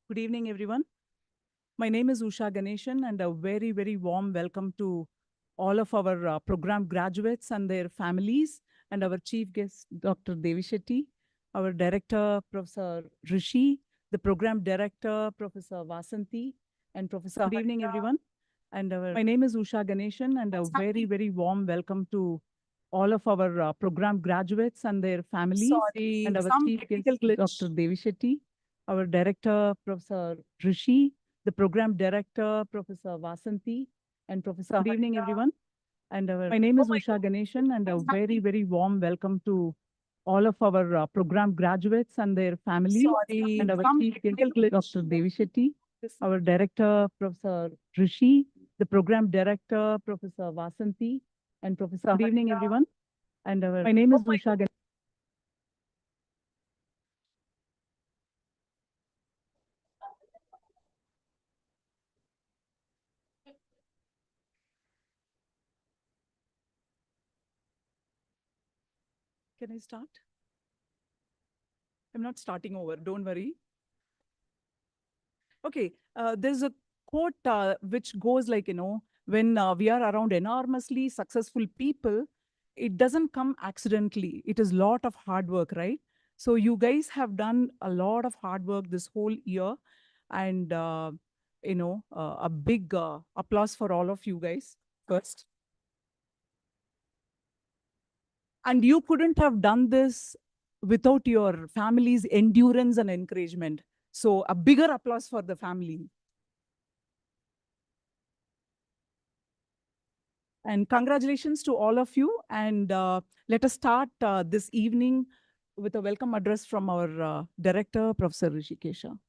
Good evening, everyone. My name is Usha Ganeshan, and a very, very warm welcome to all of our program graduates and their families, and our chief guest, Dr. Devi Shetty, our director, Professor Rishi, the program director, Professor Vasanti, and Professor. Good evening, everyone. And my name is Usha Ganeshan, and a very, very warm welcome to all of our program graduates and their families, and our chief guest, Dr. Devi Shetty, our director, Professor Rishi, the program director, Professor Vasanti, and Professor. Good evening, everyone. And my name is Usha Ganeshan, and a very, very warm welcome to all of our program graduates and their families, and our chief guest, Dr. Devi Shetty, our director, Professor Rishi, the program director, Professor Vasanti, and Professor. Good evening, everyone. And my name is Usha Ganeshan. Can I start? I'm not starting over, don't worry. Okay, there's a quote which goes like, when we are around enormously successful people, it doesn't come accidentally. It is a lot of hard work, right? So you guys have done a lot of hard work this whole year, and a big applause for all of you guys first. And you couldn't have done this without your family's endurance and encouragement. So a bigger applause for the family. And congratulations to all of you. And let us start this evening with a welcome address from our director, Professor Rishikesha.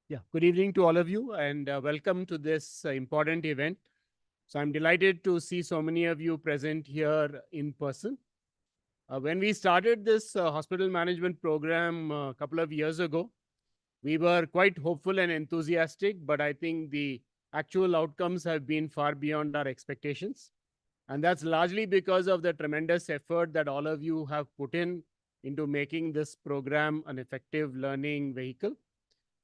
Yeah, good evening to all of you, and welcome to this important event. So I'm delighted to see so many of you present here in person. When we started this hospital management program a couple of years ago, we were quite hopeful and enthusiastic, but I think the actual outcomes have been far beyond our expectations. And that's largely because of the tremendous effort that all of you have put in into making this program an effective learning vehicle.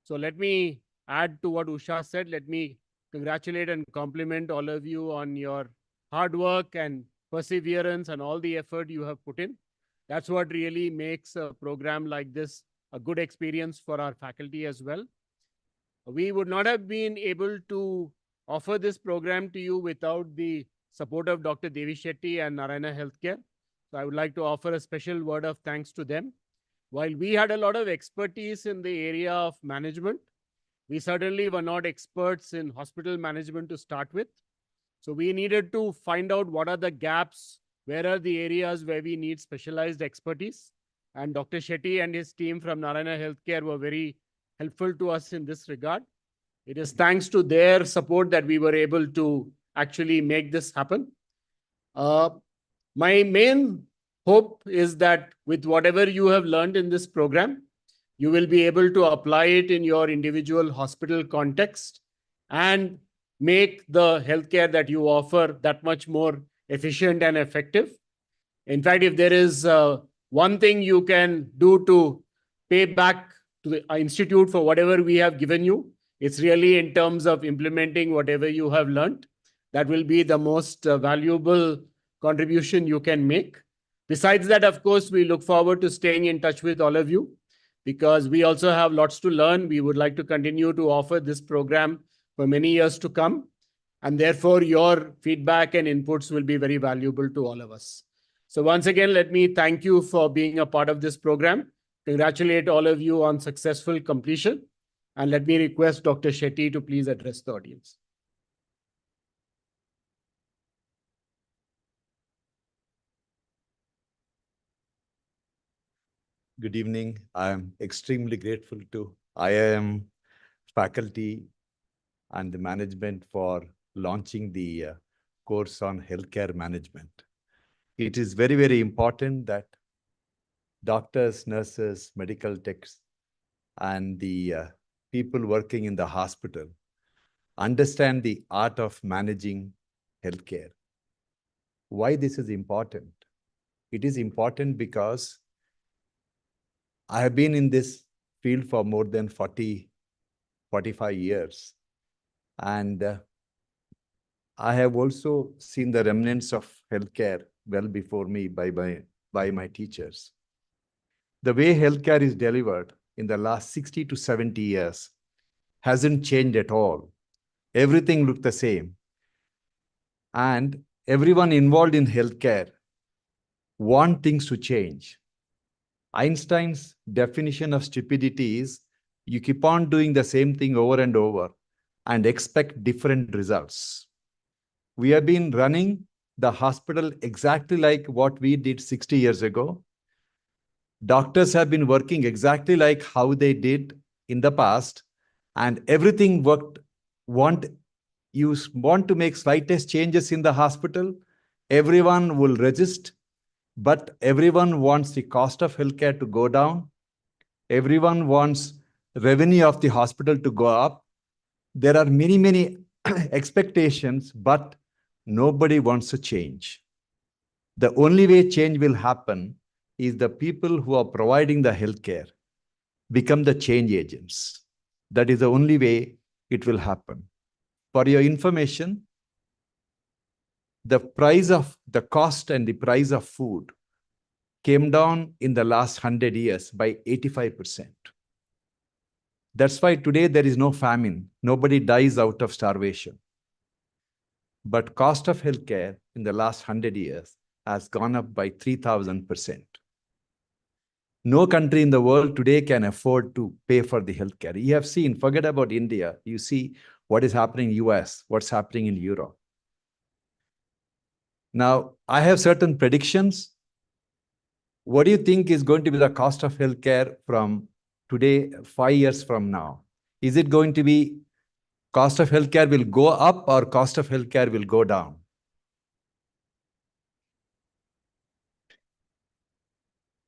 So let me add to what Usha said. Let me congratulate and compliment all of you on your hard work and perseverance and all the effort you have put in. That's what really makes a program like this a good experience for our faculty as well. We would not have been able to offer this program to you without the support of Dr. Devi Shetty and Narayana Healthcare. So I would like to offer a special word of thanks to them. While we had a lot of expertise in the area of management, we certainly were not experts in hospital management to start with. So we needed to find out what are the gaps, where are the areas where we need specialized expertise. And Dr. Shetty and his team from Narayana Healthcare were very helpful to us in this regard. It is thanks to their support that we were able to actually make this happen. My main hope is that with whatever you have learned in this program, you will be able to apply it in your individual hospital context and make the healthcare that you offer that much more efficient and effective. In fact, if there is one thing you can do to pay back to the institute for whatever we have given you, it's really in terms of implementing whatever you have learned. That will be the most valuable contribution you can make. Besides that, of course, we look forward to staying in touch with all of you because we also have lots to learn. We would like to continue to offer this program for many years to come. And therefore, your feedback and inputs will be very valuable to all of us. So once again, let me thank you for being a part of this program. Congratulate all of you on successful completion. And let me request Dr. Shetty to please address the audience. Good evening. I am extremely grateful to IIM faculty and the management for launching the course on healthcare management. It is very, very important that doctors, nurses, medical techs, and the people working in the hospital understand the art of managing healthcare. Why this is important? It is important because I have been in this field for more than 45 years. And I have also seen the remnants of healthcare well before me by my teachers. The way healthcare is delivered in the last 60 to 70 years hasn't changed at all. Everything looked the same. And everyone involved in healthcare want things to change. Einstein's definition of stupidity is you keep on doing the same thing over and over and expect different results. We have been running the hospital exactly like what we did 60 years ago. Doctors have been working exactly like how they did in the past, and everything worked. You want to make slightest changes in the hospital, everyone will resist, but everyone wants the cost of healthcare to go down. Everyone wants revenue of the hospital to go up. There are many, many expectations, but nobody wants to change. The only way change will happen is the people who are providing the healthcare become the change agents. That is the only way it will happen. For your information, the cost and the price of food came down in the last 100 years by 85%. That's why today there is no famine. Nobody dies out of starvation. But cost of healthcare in the last 100 years has gone up by 3,000%. No country in the world today can afford to pay for the healthcare. You have seen, forget about India, you see what is happening in US, what's happening in Europe. Now, I have certain predictions. What do you think is going to be the cost of healthcare from today, 5 years from now? Is it going to be cost of healthcare will go up or cost of healthcare will go down?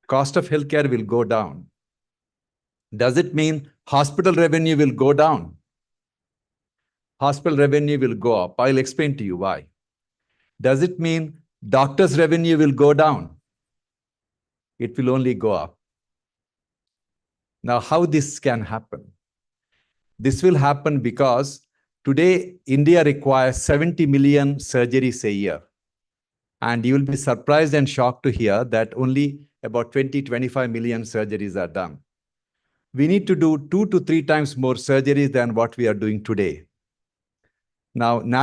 Cost of healthcare will go down. Does it mean hospital revenue will go down? Hospital revenue will go up. I'll explain to you why. Does it mean doctors' revenue will go down? It will only go up. Now, how this can happen? This will happen because today India requires 70 million surgeries a year. And you will be surprised and shocked to hear that only about 20-25 million surgeries are done. We need to do 2 to 3 times more surgeries than what we are doing today. Now, the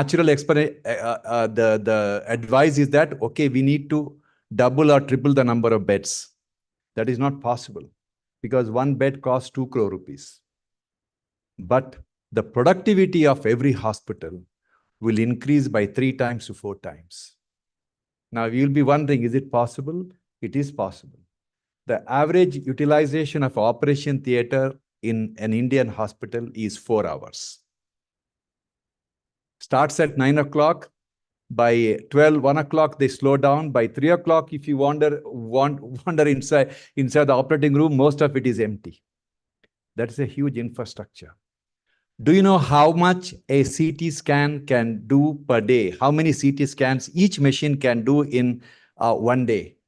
advice is that, okay, we need to double or triple the number of beds. That is not possible because one bed costs 2 crore rupees. But the productivity of every hospital will increase by 3 times to 4 times. Now, you'll be wondering, is it possible? It is possible. The average utilization of operation theater in an Indian hospital is 4 hours. Starts at 9 o'clock. By 1 o'clock, they slow down. By 3 o'clock, if you wander inside the operating room, most of it is empty. That's a huge infrastructure. Do you know how much a CT scan can do per day? How many CT scans each machine can do in 1 day?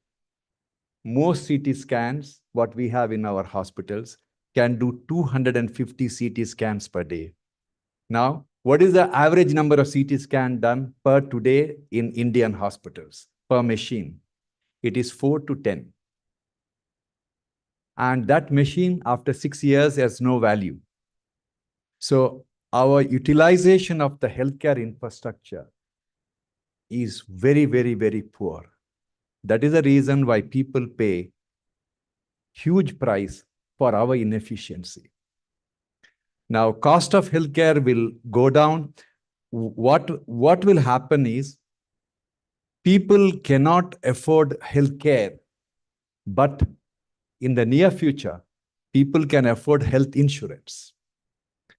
Most CT scans, what we have in our hospitals, can do 250 CT scans per day. Now, what is the average number of CT scans done per today in Indian hospitals per machine? It is 4 to 10. And that machine, after 6 years, has no value. So our utilization of the healthcare infrastructure is very, very, very poor. That is the reason why people pay huge price for our inefficiency. Now, cost of healthcare will go down. What will happen is people cannot afford healthcare, but in the near future, people can afford health insurance.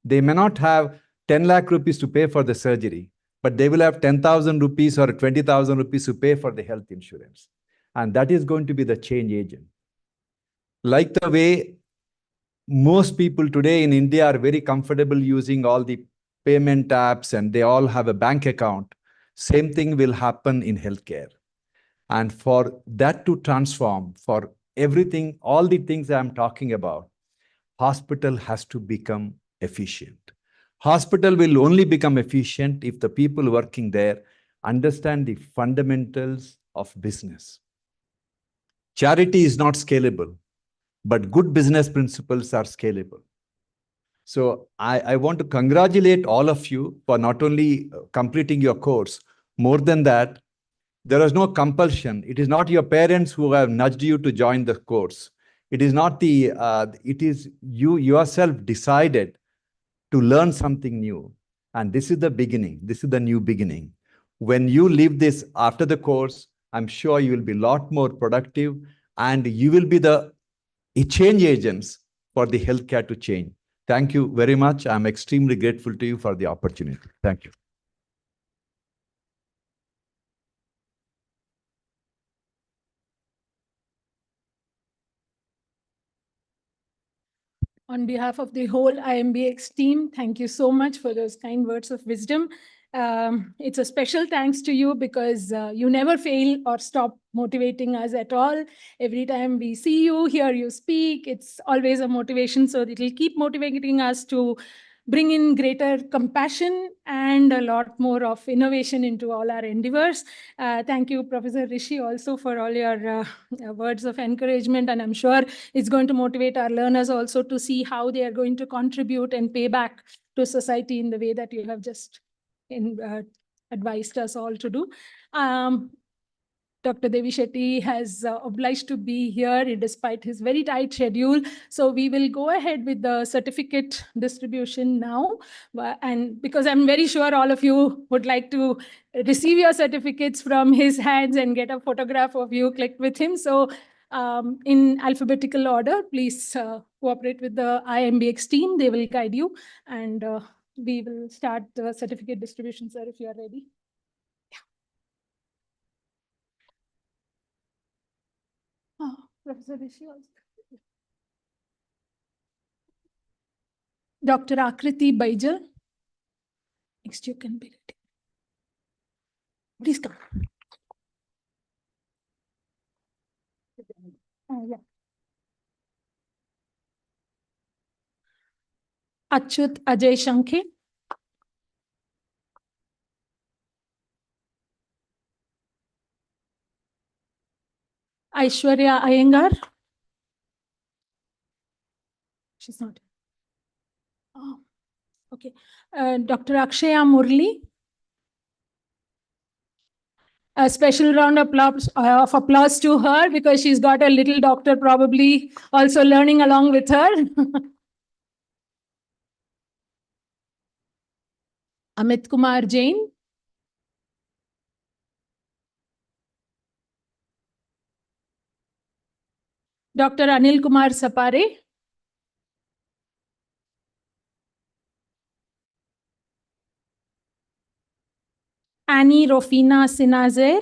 They may not have 10 lakh rupees to pay for the surgery, but they will have 10,000 rupees or 20,000 rupees to pay for the health insurance. And that is going to be the change agent. Like the way most people today in India are very comfortable using all the payment apps and they all have a bank account, same thing will happen in healthcare. And for that to transform, for everything, all the things I'm talking about, hospital has to become efficient. Hospital will only become efficient if the people working there understand the fundamentals of business. Charity is not scalable, but good business principles are scalable. So I want to congratulate all of you for not only completing your course, more than that, there is no compulsion. It is not your parents who have nudged you to join the course. It is not it is you yourself decided to learn something new. And this is the beginning. This is the new beginning. When you leave this after the course, I'm sure you will be a lot more productive and you will be the change agents for the healthcare to change. Thank you very much. I'm extremely grateful to you for the opportunity. Thank you. On behalf of the whole IMBX team, thank you so much for those kind words of wisdom. It's a special thanks to you because you never fail or stop motivating us at all. Every time we see you, hear you speak, it's always a motivation. So it will keep motivating us to bring in greater compassion and a lot more of innovation into all our endeavors. Thank you, Professor Rishi, also for all your words of encouragement. And I'm sure it's going to motivate our learners also to see how they are going to contribute and pay back to society in the way that you have just advised us all to do. Dr. DVI Shetty has obliged to be here despite his very tight schedule. So we will go ahead with the certificate distribution now. And because I'm very sure all of you would like to receive your certificates from his hands and get a photograph of you clicked with him. So in alphabetical order, please cooperate with the IMBX team. They will guide you. And we will start the certificate distribution, sir, if you are ready. Oh, Professor Rishi also. Dr. Akriti Baijal. Next, you can be ready. Please come. Yeah. Achyut Ajay Shankhe. Aishwarya Iyengar. She's not. Oh, okay. Dr. Akshaya Murli. A special round of applause to her because she's got a little doctor probably also learning along with her. Amit Kumar Jain. Dr. Anil Kumar Sapare. Annie Rofina Sinazer.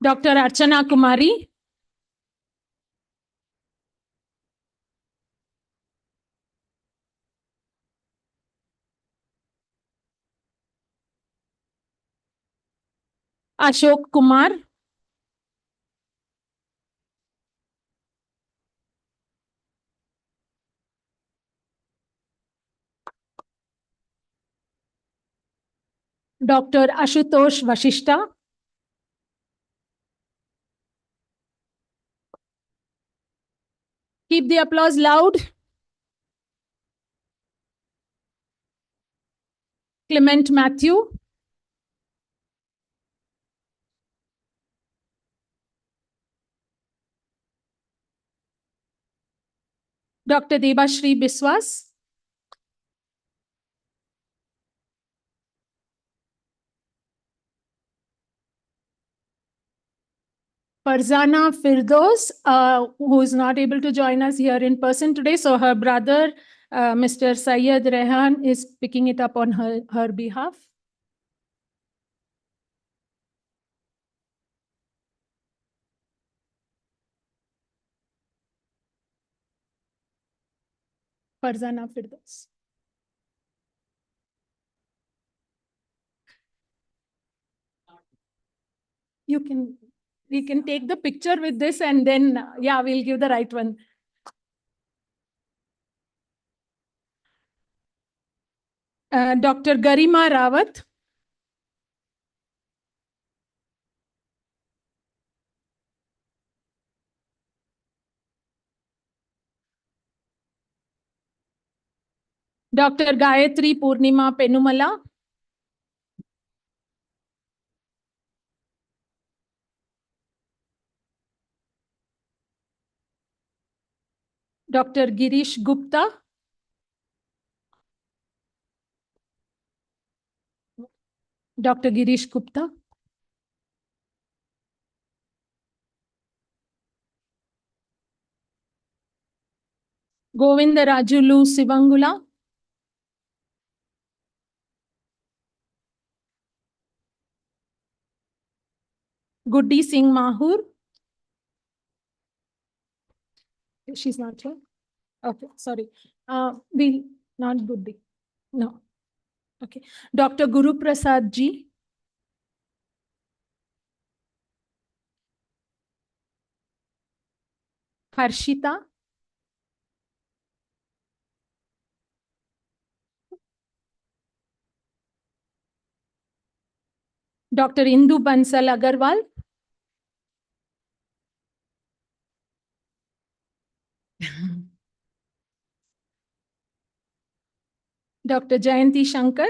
Dr. Archana Kumari. Ashok Kumar. Dr. Ashutosh Vashishta. Keep the applause loud. Clement Matthew. Dr. Debashri Biswas. Farzana Firdos, who is not able to join us here in person today. So her brother, Mr. Syed Rehan, is picking it up on her behalf. Farzana Firdos. We can take the picture with this and then, yeah, we'll give the right one. Dr. Garima Rawat. Dr. Gayatri Purnima Penumala. Dr. Girish Gupta. Dr. Girish Gupta. Govinda Rajulu Sivangula. Goody Singh Mahur. She's not here. Okay, sorry. Not Goody. No. Okay. Dr. Guru Prasad Ji. Harshita. Dr. Indu Bansal Agarwal. Dr. Jayanti Shankar.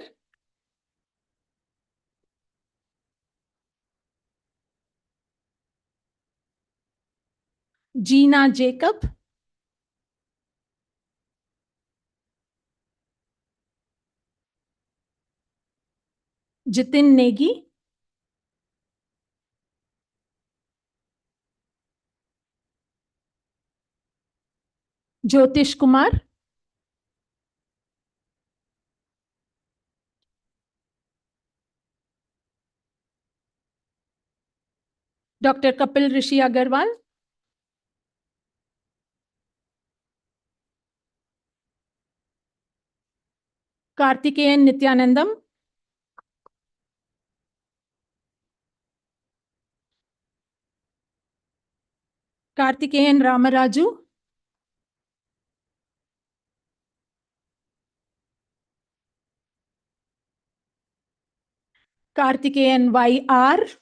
Gina Jacob. Jitin Negi. Jyotish Kumar. Dr. Kapil Rishi Agarwal. Karthikeyan Nityanandam. Karthikeyan Ramaraju. Karthikeyan YR.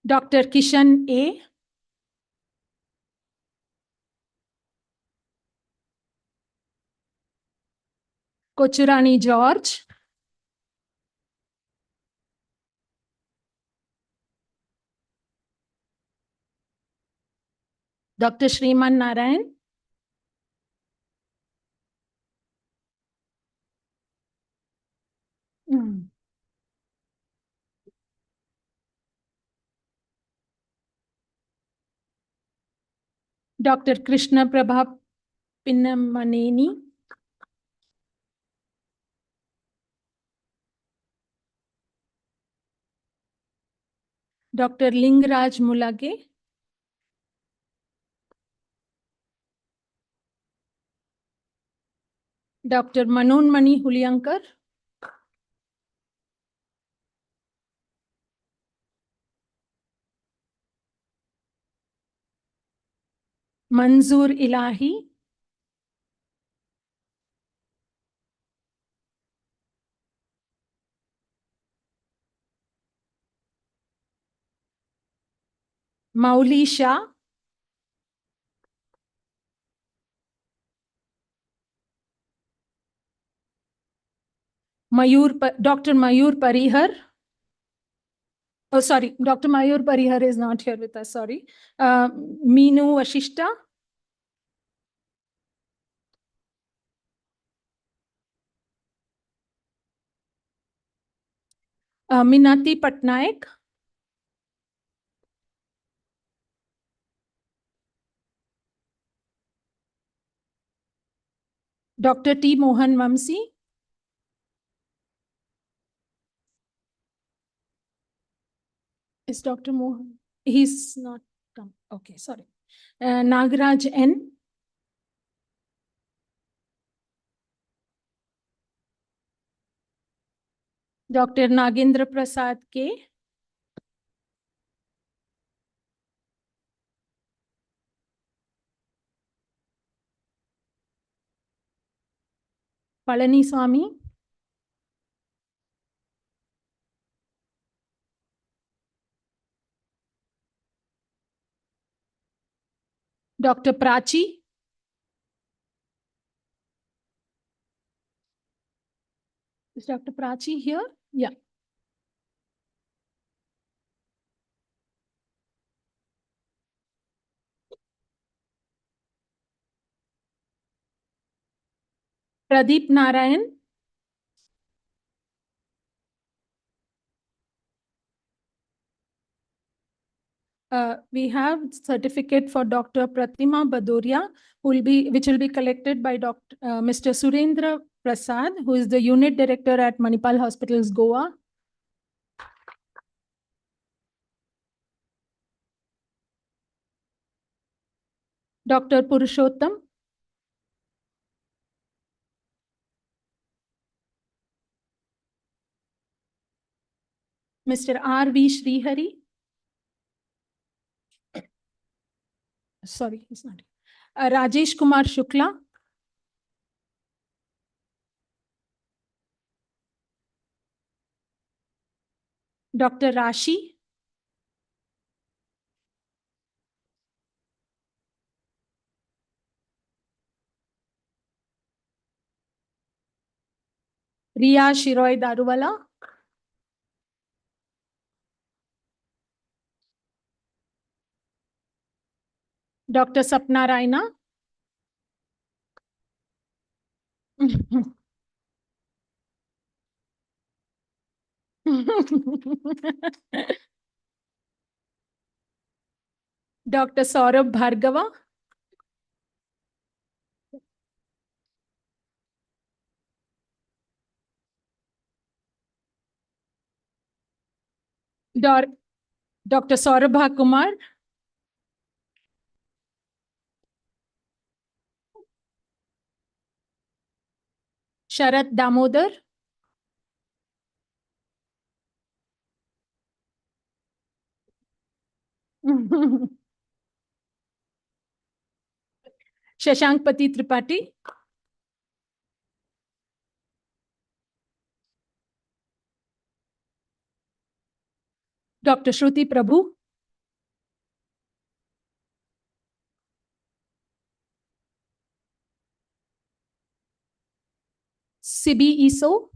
Dr. Kishan A. Kochurani George. Dr. Shriman Narayan. Dr. Krishna Prabha Pinnamaneni. Dr. Lingraj Mulage. Dr. Manonmani Hulyankar. Manzoor Ilahi. Mauli Shah. Dr. Mayur Parihar. Oh, sorry, Dr. Mayur Parihar is not here with us, sorry. Meenu Vashishta. Minati Patnaik. Dr. T. Mohan Vamsi. Is Dr. Mohan? He's not come. Okay, sorry. Nagaraj N. Dr. Nagendra Prasad K. Palani Swami. Dr. Prachi. Is Dr. Prachi here? Yeah. Pradeep Narayan. We have certificate for Dr. Pratima Badoria, which will be collected by Mr. Surendra Prasad, who is the unit director at Manipal Hospitals, Goa. Dr. Purushottam. Mr. R.V. Srihari. Sorry, he's not. Rajesh Kumar Shukla. Dr. Rashi. Riya Shiroy Daruwala. Dr. Sapna Raina. Dr. Saurabh Bhargava. Dr. Saurabha Kumar. Sharat Damodar. Shashank Pati Tripathi. Dr. Shruti Prabhu. Sibi Iso.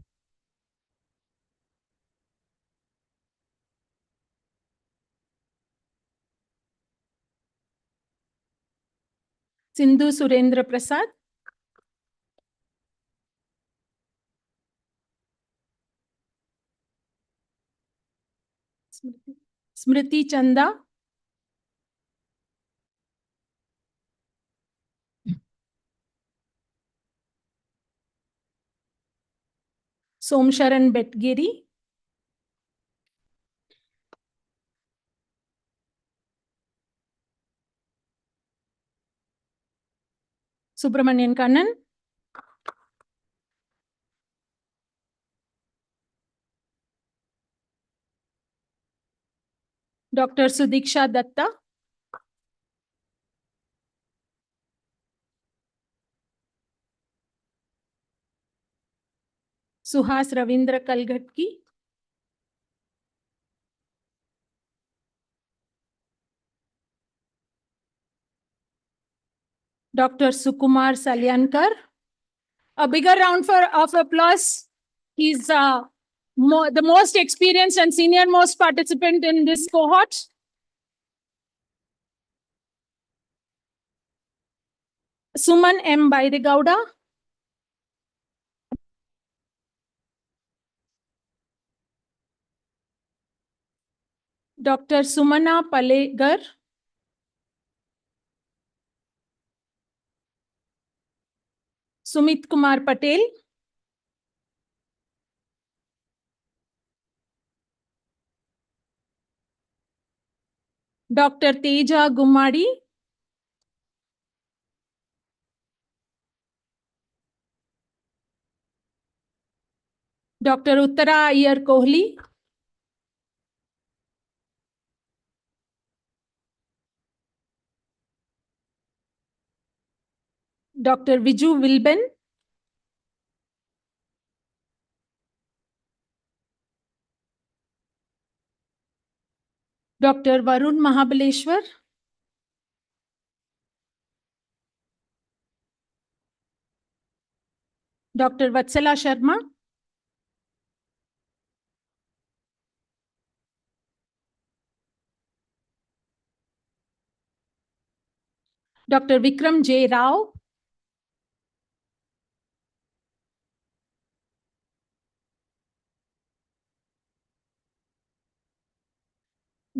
Sindhu Surendra Prasad. Smriti Chanda. Somsharan Betgiri. Subramanian Kannan. Dr. Sudiksha Datta. Suhas Ravindra Kalghatki. Dr. Sukumar Salyankar. A bigger round of applause. He's the most experienced and senior most participant in this cohort. Suman M. Bairigauda. Dr. Sumana Palegar. Sumit Kumar Patel. Dr. Teja Gumadi. Dr. Uttara Iyer Kohli. Dr. Viju Wilben. Dr. Varun Mahabaleshwar. Dr. Vatsala Sharma. Dr. Vikram J. Rao.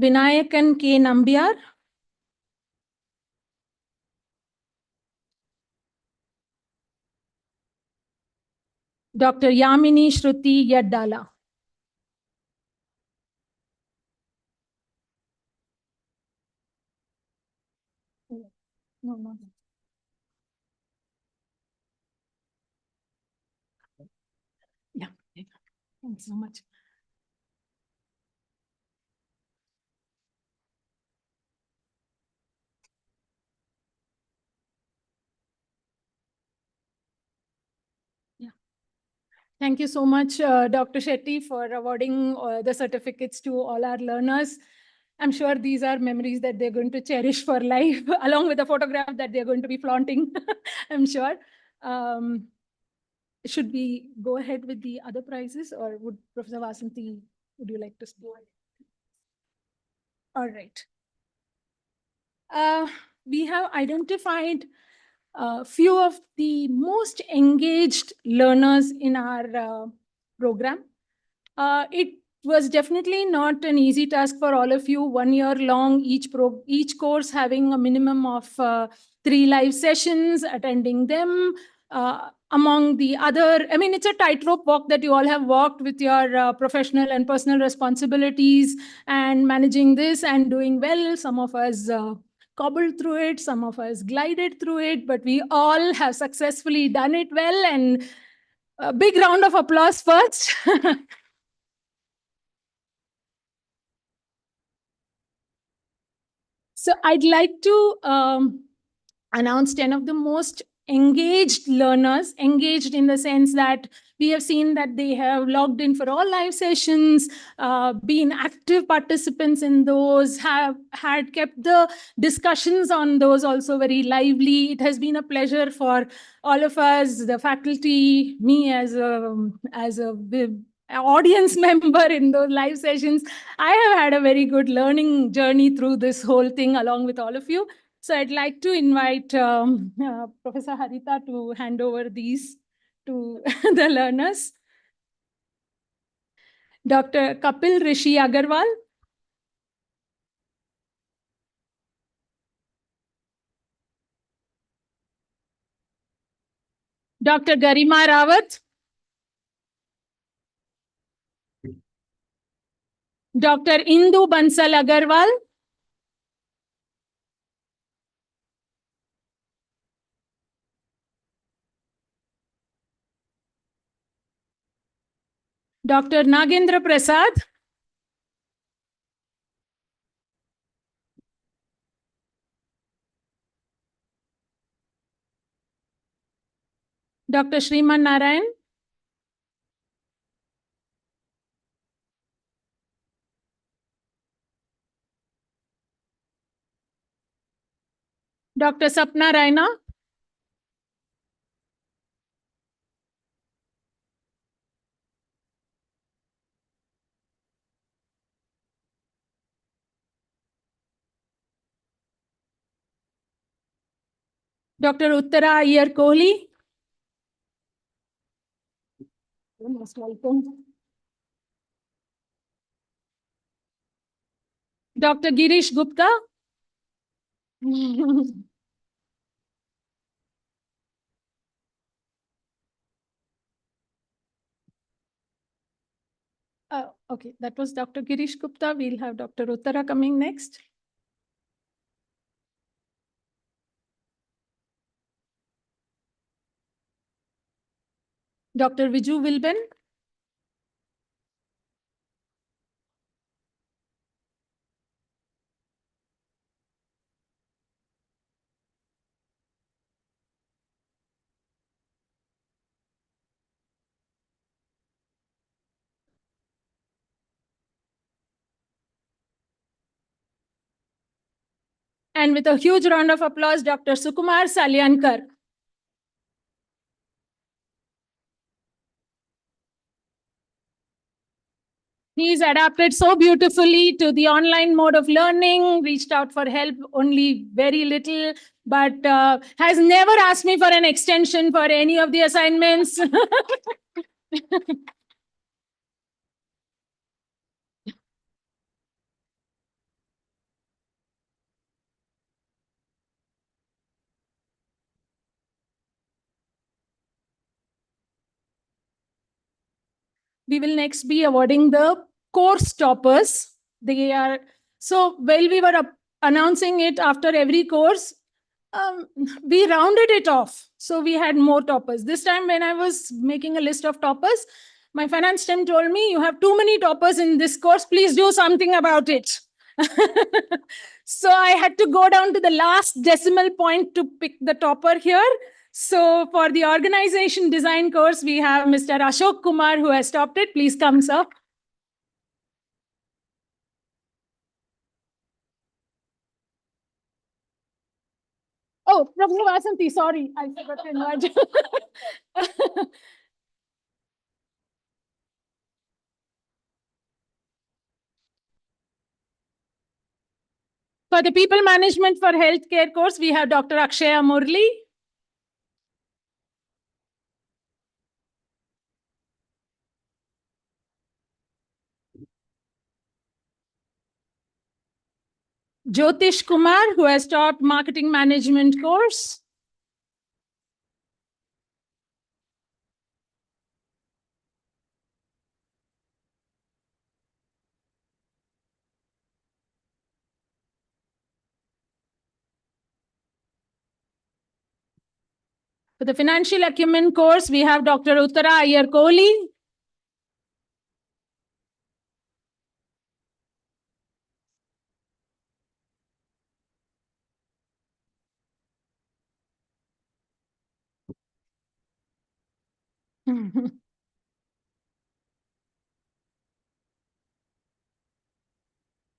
Vinayakan K. Nambiar. Dr. Yamini Shruti Yaddala. No. Yeah, thanks so much. Thank you so much, Dr. Shetty, for awarding the certificates to all our learners. I'm sure these are memories that they're going to cherish for life, along with the photograph that they're going to be flaunting, I'm sure. Should we go ahead with the other prizes, or would Professor Vasanthi, would you like to speak? All right. We have identified a few of the most engaged learners in our program. It was definitely not an easy task for all of you. 1 year long, each course having a minimum of 3 live sessions, attending them. Among the other, I mean, it's a tightrope walk that you all have walked with your professional and personal responsibilities and managing this and doing well. Some of us cobbled through it, some of us glided through it, but we all have successfully done it well. And a big round of applause first. So I'd like to announce 10 of the most engaged learners, engaged in the sense that we have seen that they have logged in for all live sessions, been active participants in those, have had kept the discussions on those also very lively. It has been a pleasure for all of us, the faculty, me as a audience member in those live sessions. I have had a very good learning journey through this whole thing along with all of you. So I'd like to invite Professor Harita to hand over these to the learners. Dr. Kapil Rishi Agarwal. Dr. Garima Rawat. Dr. Indu Bansal Agarwal. Dr. Nagendra Prasad. Dr. Shriman Narayan. Dr. Sapna Raina. Dr. Uttara Iyer Kohli. Most welcome. Dr. Girish Gupta. Okay, that was Dr. Girish Gupta. We'll have Dr. Uttara coming next. Dr. Viju Wilben. And with a huge round of applause, Dr. Sukumar Salyankar. He's adapted so beautifully to the online mode of learning, reached out for help only very little, but has never asked me for an extension for any of the assignments. We will next be awarding the course toppers. They are, so while we were announcing it after every course, we rounded it off. So we had more toppers. This time when I was making a list of toppers, my finance team told me, you have too many toppers in this course, please do something about it. So I had to go down to the last decimal point to pick the topper here. So for the organization design course, we have Mr. Ashok Kumar who has topped it. Please come, sir. Oh, Professor Vasanthi, sorry, I forgot to invite you. For the people management for healthcare course, we have Dr. Akshaya Murli. Jyotish Kumar, who has taught marketing management course. For the financial acumen course, we have Dr. Uttara Iyer Kohli.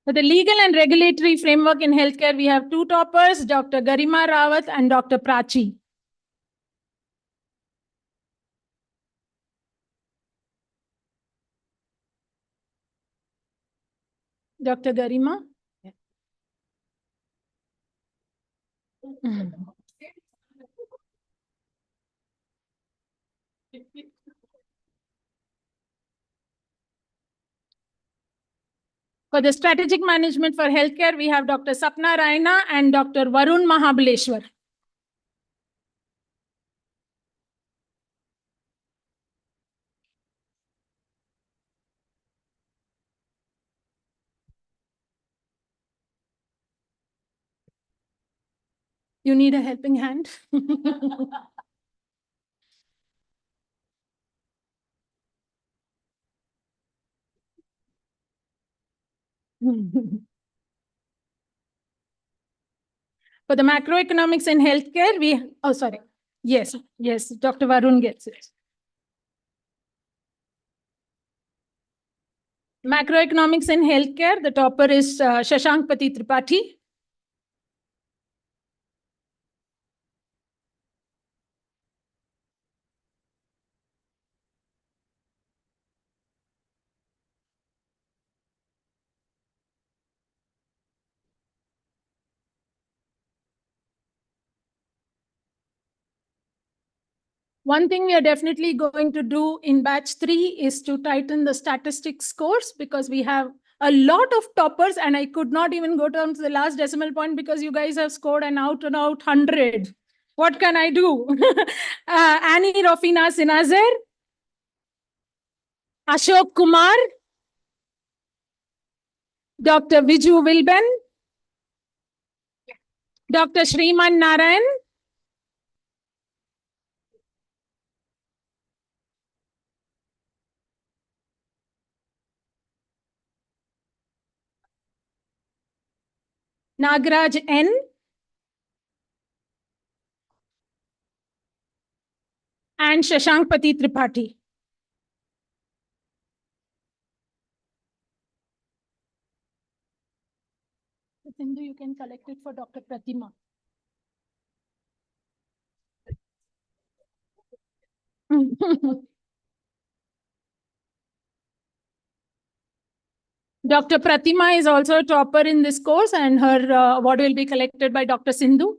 For the legal and regulatory framework in healthcare, we have two toppers, Dr. Garima Rawat and Dr. Prachi. Dr. Garima. For the strategic management for healthcare, we have Dr. Sapna Raina and Dr. Varun Mahabaleshwar. You need a helping hand? For the macroeconomics in healthcare, Yes, Dr. Varun gets it. Macroeconomics in healthcare, the topper is Shashank Pati Tripathi. One thing we are definitely going to do in batch 3 is to tighten the statistics course because we have a lot of toppers, and I could not even go down to the last decimal point because you guys have scored an out and out 100. What can I do? Annie Rofina Sinazer, Ashok Kumar, Dr. Viju Wilben, Dr. Shriman Narayan, Nagraj N, and Shashank Pati Tripathi. Sindhu, you can collect it for Dr. Pratima. Dr. Pratima is also a topper in this course, and her award will be collected by Dr. Sindhu.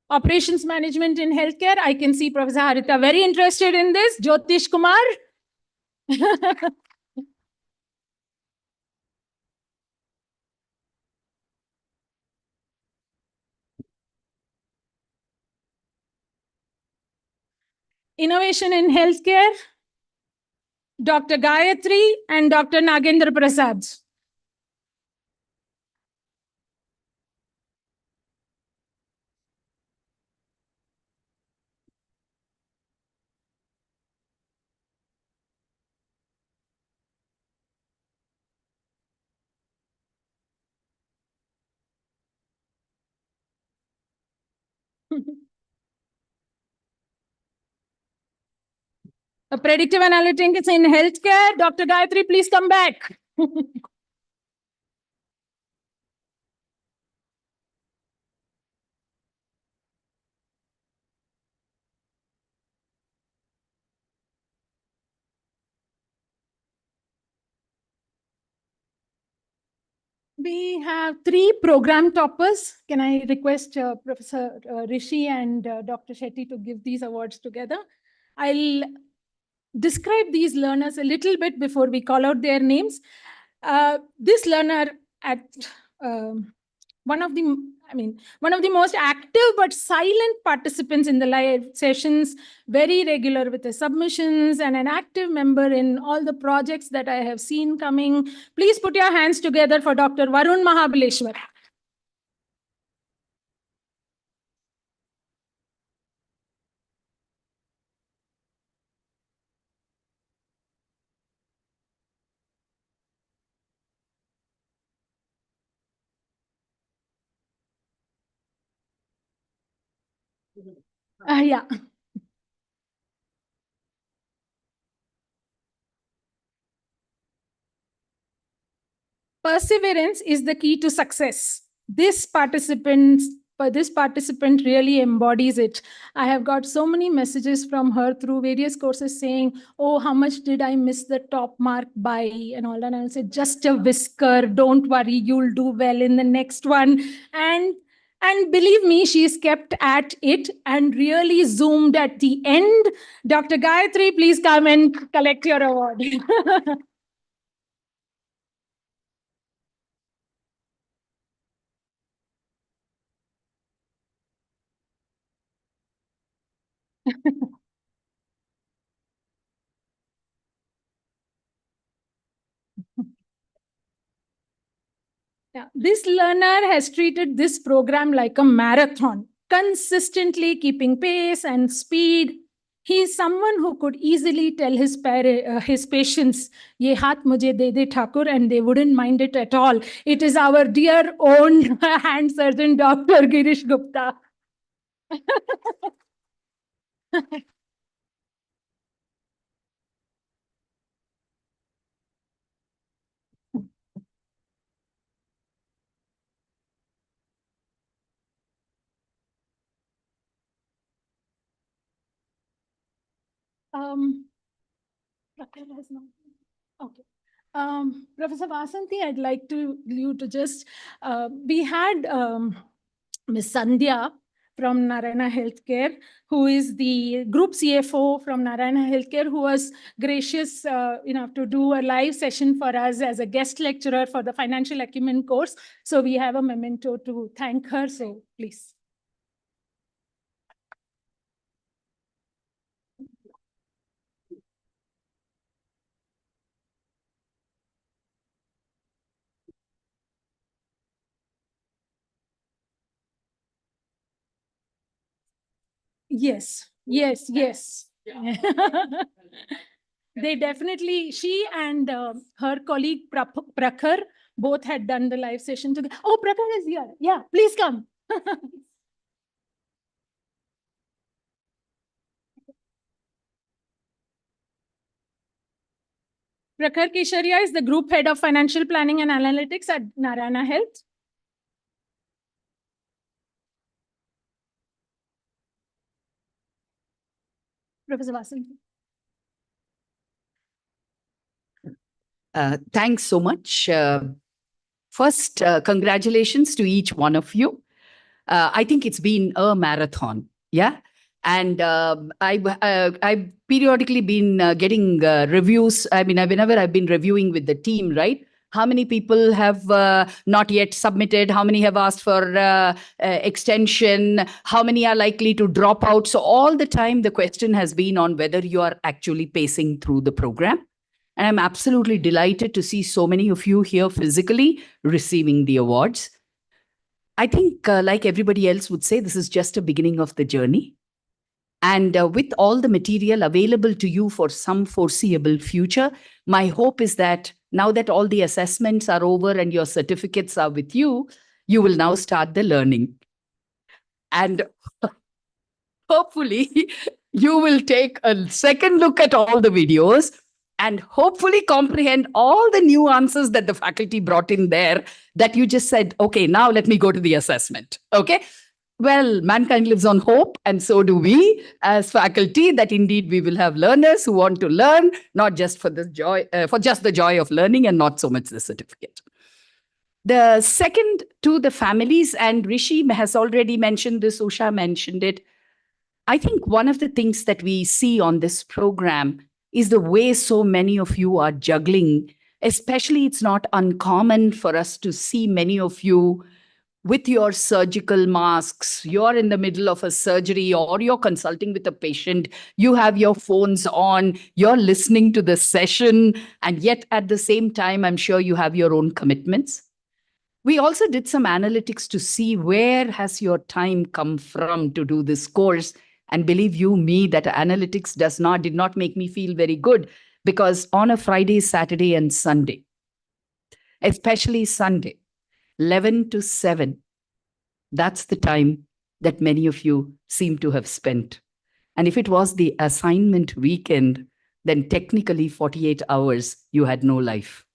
Operations management in healthcare. I can see Professor Harita very interested in this. Jyotish Kumar. Innovation in healthcare. Dr. Gayatri and Dr. Nagendra Prasad. A predictive analytics in healthcare. Dr. Gayatri, please come back. We have 3 program toppers. Can I request Professor Rishi and Dr. Shetty to give these awards together? I'll describe these learners a little bit before we call out their names. This learner at one of the most active but silent participants in the live sessions, very regular with the submissions and an active member in all the projects that I have seen coming. Please put your hands together for Dr. Varun Mahabaleshwar. Yeah. Perseverance is the key to success. This participant really embodies it. I have got so many messages from her through various courses saying, oh, how much did I miss the top mark by, and all that. And I'll say, just a whisker, don't worry, you'll do well in the next one. And believe me, she's kept at it and really zoomed at the end. Dr. Gayatri, please come and collect your award. Yeah, this learner has treated this program like a marathon, consistently keeping pace and speed. He is someone who could easily tell his patients, "Ye haath mujhe de de Thakur," and they wouldn't mind it at all. It is our dear own hand surgeon, Dr. Girish Gupta. Okay. Professor Vasanthi, I'd like you to just, we had Ms. Sandhya from Narayana Healthcare, who is the group CFO from Narayana Healthcare, who was gracious enough to do a live session for us as a guest lecturer for the financial acumen course. So we have a memento to thank her. So please. Yes, yes, yes. They definitely, she and her colleague Prakhar both had done the live session together. Oh, Prakhar is here. Yeah, please come. Prakhar Kesharia is the group head of financial planning and analytics at Narayana Health. Professor Vasan. Thanks so much. First, congratulations to each one of you. I think it's been a marathon, yeah? And I've periodically been getting reviews. I mean, whenever I've been reviewing with the team, right? How many people have not yet submitted? How many have asked for extension? How many are likely to drop out? So all the time, the question has been on whether you are actually pacing through the program. And I'm absolutely delighted to see so many of you here physically receiving the awards. I think, like everybody else would say, this is just a beginning of the journey. And with all the material available to you for some foreseeable future, my hope is that now that all the assessments are over and your certificates are with you, you will now start the learning. And hopefully, you will take a second look at all the videos and hopefully comprehend all the nuances that the faculty brought in there that you just said, okay, now let me go to the assessment. Okay. Well, mankind lives on hope, and so do we as faculty, that indeed we will have learners who want to learn, not just for the joy, for just the joy of learning and not so much the certificate. The second, to the families, and Rishi has already mentioned this, Usha mentioned it. I think one of the things that we see on this program is the way so many of you are juggling. Especially, it's not uncommon for us to see many of you with your surgical masks. You're in the middle of a surgery or you're consulting with a patient. You have your phones on, you're listening to the session, and yet at the same time, I'm sure you have your own commitments. We also did some analytics to see where has your time come from to do this course. And believe you me, that analytics did not make me feel very good, because on a Friday, Saturday, and Sunday, especially Sunday, 11 to 7, that's the time that many of you seem to have spent. And if it was the assignment weekend, then technically 48 hours, you had no life.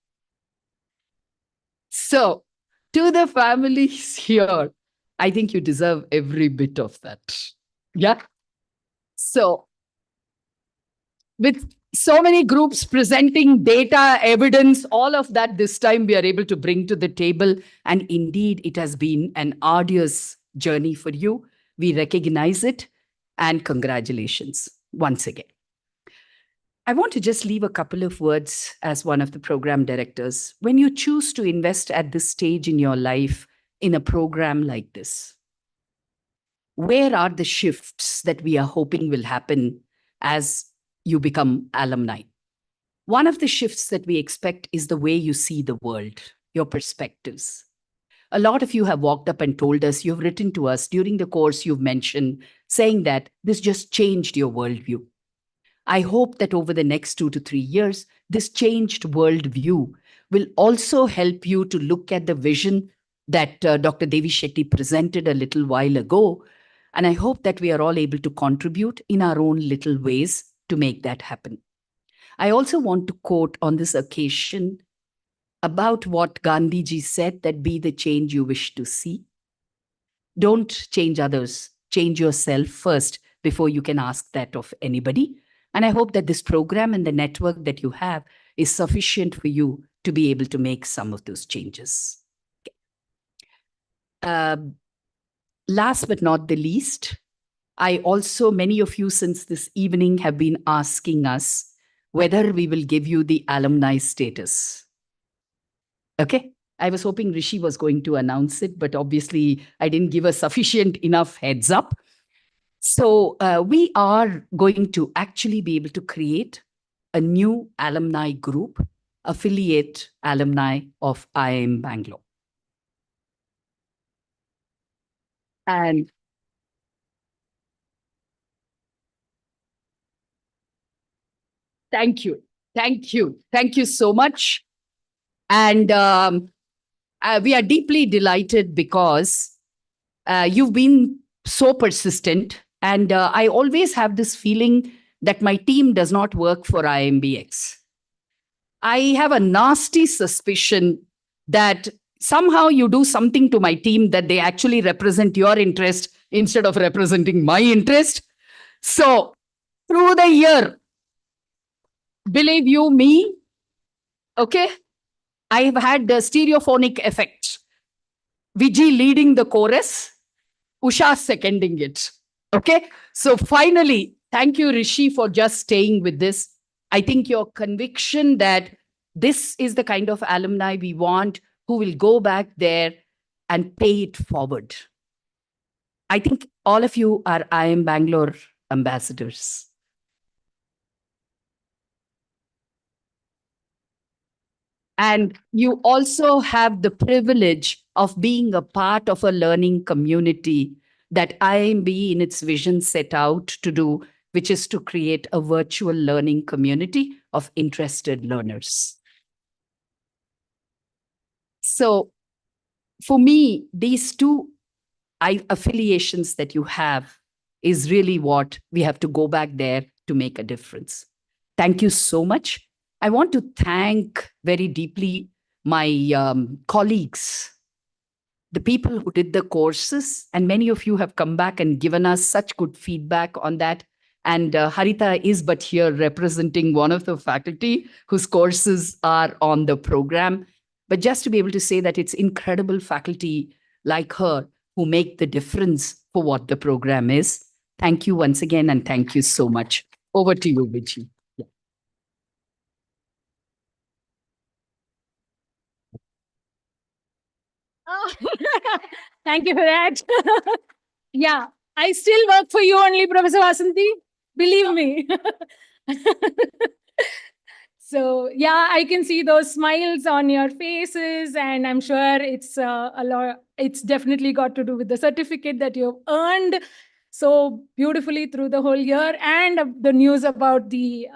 So, to the families here, I think you deserve every bit of that. Yeah. So, with so many groups presenting data, evidence, all of that this time we are able to bring to the table. And indeed, it has been an arduous journey for you. We recognize it, and congratulations once again. I want to just leave a couple of words as one of the program directors. When you choose to invest at this stage in your life in a program like this, where are the shifts that we are hoping will happen as you become alumni? One of the shifts that we expect is the way you see the world, your perspectives. A lot of you have walked up and told us, you've written to us during the course, you've mentioned, saying that this just changed your worldview. I hope that over the next 2 to 3 years, this changed worldview will also help you to look at the vision that Dr. DVI Shetty presented a little while ago. And I hope that we are all able to contribute in our own little ways to make that happen. I also want to quote on this occasion about what Gandhiji said, that be the change you wish to see. Don't change others, change yourself first before you can ask that of anybody. And I hope that this program and the network that you have is sufficient for you to be able to make some of those changes. last but not the least, many of you since this evening have been asking us whether we will give you the alumni status. Okay. I was hoping Rishi was going to announce it, but obviously I didn't give a sufficient enough heads up. So we are going to actually be able to create a new alumni group, affiliate alumni of IIM Bangalore. And thank you. Thank you. Thank you so much. And we are deeply delighted because you've been so persistent. And I always have this feeling that my team does not work for IMBX. I have a nasty suspicion that somehow you do something to my team that they actually represent your interest instead of representing my interest. So through the year, believe you me, okay, I've had the stereophonic effect. Vijay leading the chorus, Usha seconding it. Okay. So finally, thank you, Rishi, for just staying with this. I think your conviction that this is the kind of alumni we want who will go back there and pay it forward. I think all of you are IIM Bangalore ambassadors. And you also have the privilege of being a part of a learning community that IIMB in its vision set out to do, which is to create a virtual learning community of interested learners. So for me, these two affiliations that you have is really what we have to go back there to make a difference. Thank you so much. I want to thank very deeply my colleagues, the people who did the courses, and many of you have come back and given us such good feedback on that. And Harita is but here representing one of the faculty whose courses are on the program. But just to be able to say that it's incredible faculty like her who make the difference for what the program is. Thank you once again, and thank you so much. Over to you, Vijay. Oh, thank you for that. Yeah, I still work for you only, Professor Vasanthi. Believe me. So yeah, I can see those smiles on your faces, and I'm sure it's a lot. It's definitely got to do with the certificate that you've earned so beautifully through the whole year, and the news about the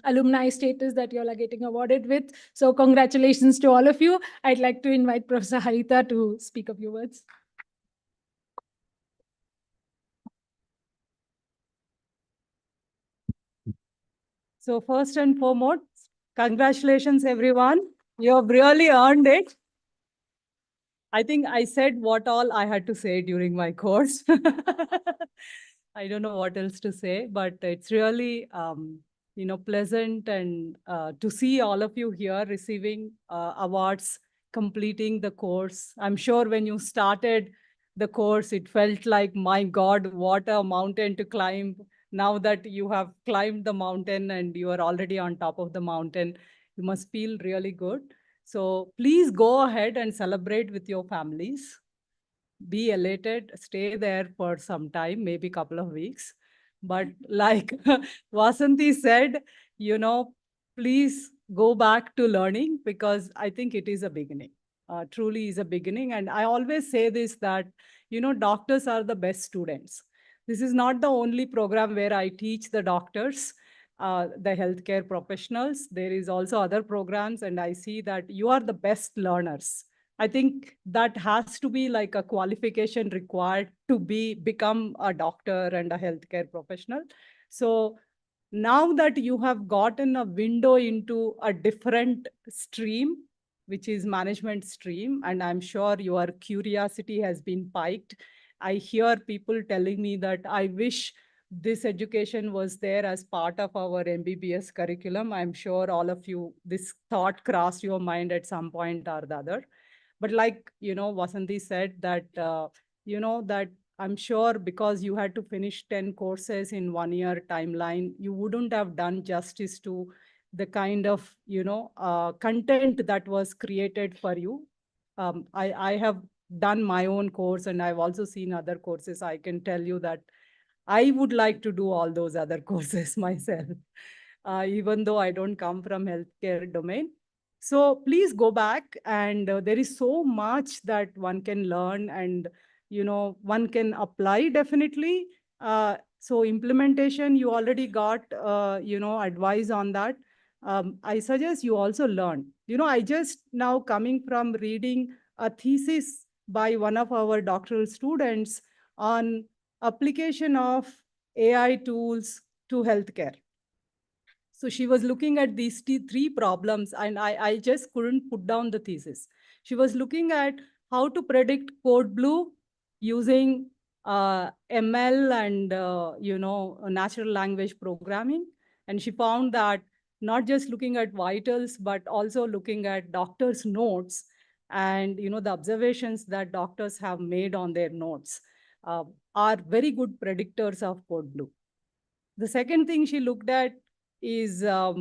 alumni status that you all are getting awarded with. So congratulations to all of you. I'd like to invite Professor Harita to speak a few words. So first and foremost, congratulations, everyone. You have really earned it. I think I said what all I had to say during my course. I don't know what else to say, but it's really, pleasant and to see all of you here receiving awards, completing the course. I'm sure when you started the course, it felt like, my God, what a mountain to climb. Now that you have climbed the mountain and you are already on top of the mountain, you must feel really good. So please go ahead and celebrate with your families. Be elated, stay there for some time, maybe a couple of weeks. But like Vasanthi said, please go back to learning, because I think it is a beginning. Truly is a beginning. And I always say this, that, doctors are the best students. This is not the only program where I teach the doctors, the healthcare professionals. There is also other programs, and I see that you are the best learners. I think that has to be like a qualification required to become a doctor and a healthcare professional. So now that you have gotten a window into a different stream, which is management stream, and I'm sure your curiosity has been piqued. I hear people telling me that I wish this education was there as part of our MBBS curriculum. I'm sure all of you, this thought crossed your mind at some point or the other. But like, Vasanthi said that, that I'm sure because you had to finish 10 courses in 1 year timeline, you wouldn't have done justice to the kind of, content that was created for you. I have done my own course and I've also seen other courses. I can tell you that I would like to do all those other courses myself, even though I don't come from healthcare domain. So please go back, and there is so much that one can learn, and one can apply definitely. So implementation, you already got advice on that. I suggest you also learn. I just now coming from reading a thesis by one of our doctoral students on application of AI tools to healthcare. So she was looking at these three problems, and I just couldn't put down the thesis. She was looking at how to predict code blue using ML and natural language programming. And she found that not just looking at vitals, but also looking at doctors' notes and the observations that doctors have made on their notes uh, are very good predictors of code blue. The second thing she looked at is how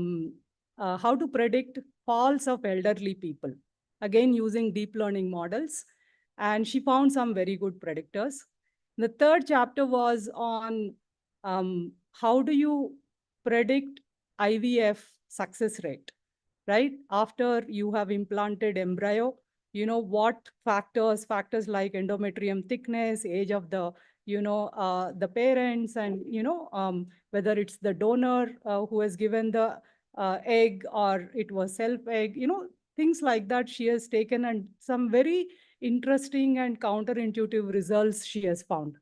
to predict falls of elderly people, again using deep learning models. And she found some very good predictors. The third chapter was on how do you predict IVF success rate, right? After you have implanted embryo, what factors like endometrium thickness, age of the parents, and whether it's the donor who has given the egg or it was self egg, things like that she has taken, and some very interesting and counterintuitive results she has found.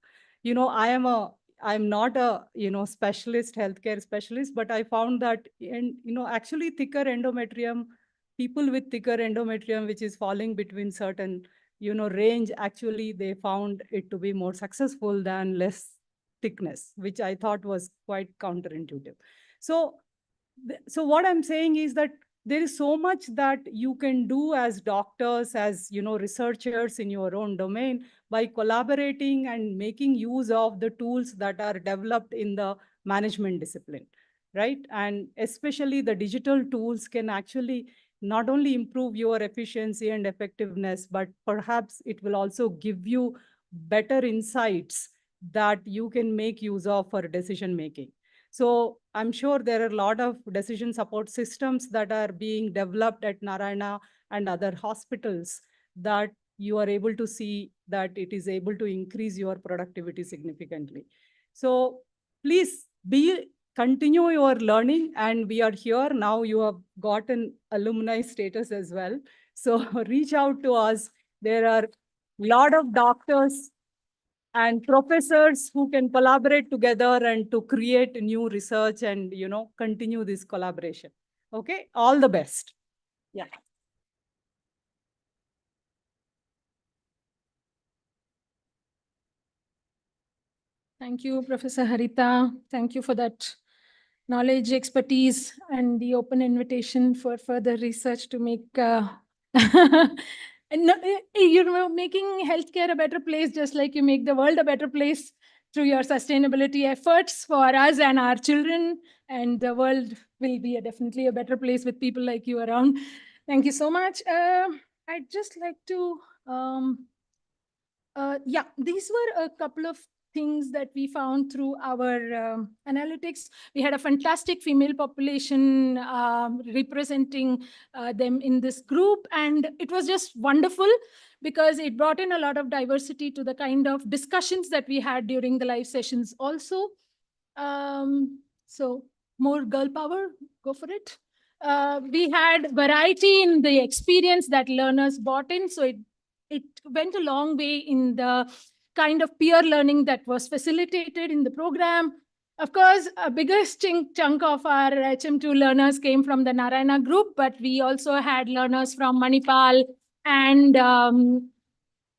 I'm not a specialist, healthcare specialist, but I found that actually thicker endometrium, people with thicker endometrium which is falling between certain range, actually they found it to be more successful than less thickness, which I thought was quite counterintuitive. So what I'm saying is that there is so much that you can do as doctors, as researchers in your own domain, by collaborating and making use of the tools that are developed in the management discipline, right? And especially the digital tools can actually not only improve your efficiency and effectiveness, but perhaps it will also give you better insights that you can make use of for decision making. So I'm sure there are a lot of decision support systems that are being developed at Narayana and other hospitals that you are able to see that it is able to increase your productivity significantly. So please continue your learning, and we are here now. You have gotten alumni status as well. So reach out to us. There are a lot of doctors and professors who can collaborate together and to create new research and continue this collaboration. Okay, all the best. Yeah. Thank you, Professor Harita. Thank you for that knowledge, expertise, and the open invitation for further research to make making healthcare a better place, just like you make the world a better place through your sustainability efforts for us and our children. And the world will be definitely a better place with people like you around. Thank you so much. I'd just like to, these were a couple of things that we found through our analytics. We had a fantastic female population representing them in this group, and it was just wonderful because it brought in a lot of diversity to the kind of discussions that we had during the live sessions also. So more girl power, go for it. We had variety in the experience that learners brought in, so it went a long way in the kind of peer learning that was facilitated in the program. Of course, a biggest chunk of our HM2 learners came from the Narayana group, but we also had learners from Manipal and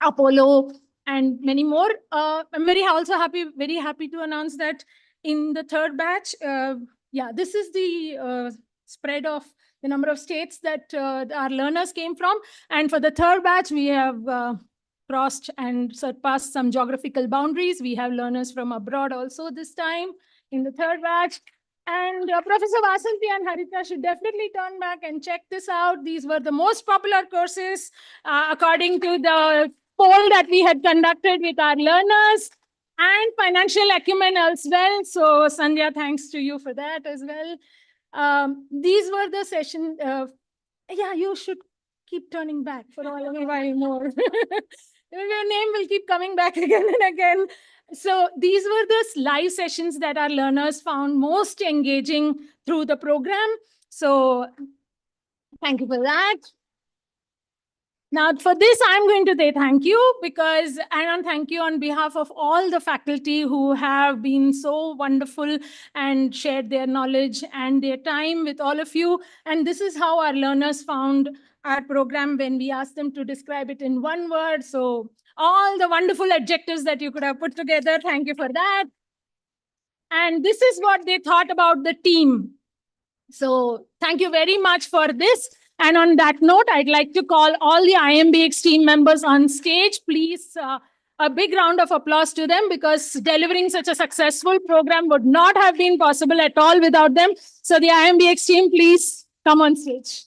Apollo and many more. I'm very happy to announce that in the third batch, this is the spread of the number of states that our learners came from. And for the third batch, we have crossed and surpassed some geographical boundaries. We have learners from abroad also this time in the third batch. And Professor Vasanthi and Harita should definitely turn back and check this out. These were the most popular courses according to the poll that we had conducted with our learners, and financial acumen as well. So Sandhya, thanks to you for that as well. These were the session. Yeah, you should keep turning back for a while more. Your name will keep coming back again and again. So these were the live sessions that our learners found most engaging through the program. So thank you for that. Now, for this, I'm going to say thank you and thank you on behalf of all the faculty who have been so wonderful and shared their knowledge and their time with all of you. And this is how our learners found our program when we asked them to describe it in one word. So all the wonderful adjectives that you could have put together, thank you for that. And this is what they thought about the team. So thank you very much for this. And on that note, I'd like to call all the IMBX team members on stage. Please, a big round of applause to them, because delivering such a successful program would not have been possible at all without them. So the IMBX team, please come on stage.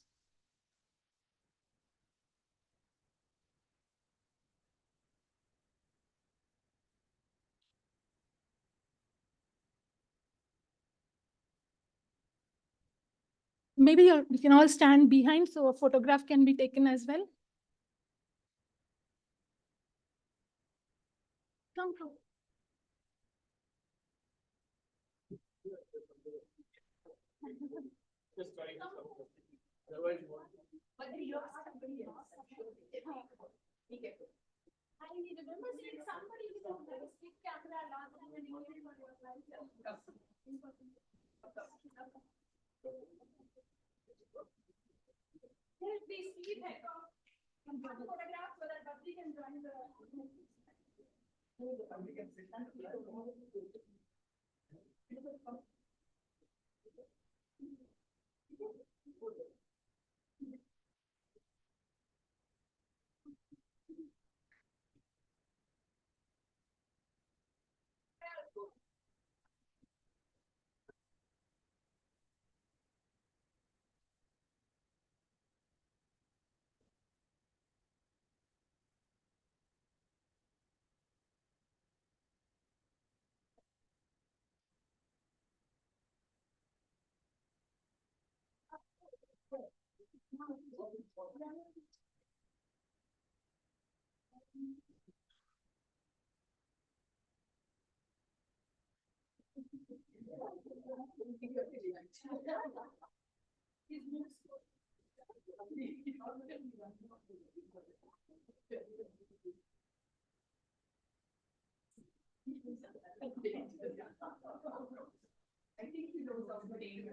Maybe we can all stand behind so a photograph can be taken as well. Come. I remember seeing somebody with a stick camera last time and please keep it. Photograph so that Babli can join the. I think he knows somebody.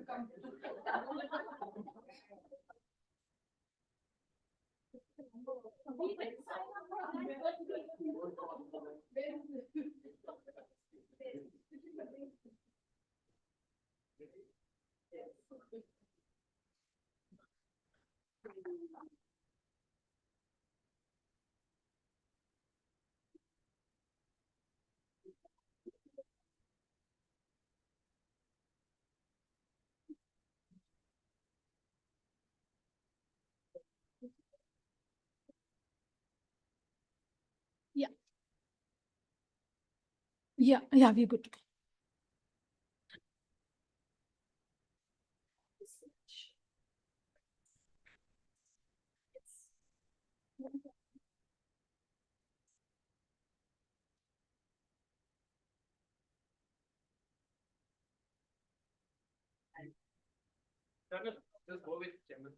Yeah, we're good. Just go with Chairman.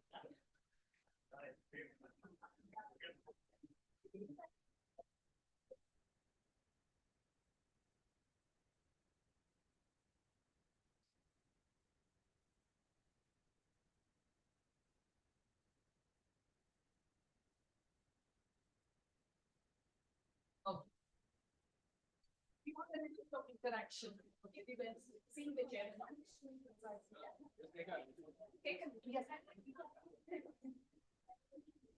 Interaction. Seeing the chairman.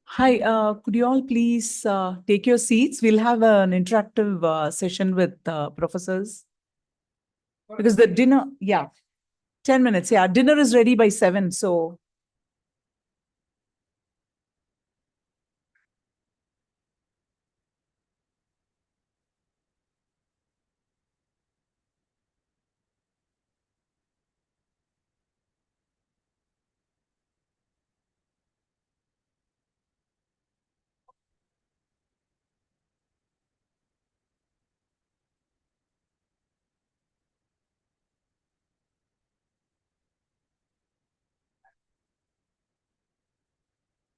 Hi, could you all please take your seats? We'll have an interactive session with professors. Because the dinner, yeah, 10 minutes. Yeah, dinner is ready by 7. So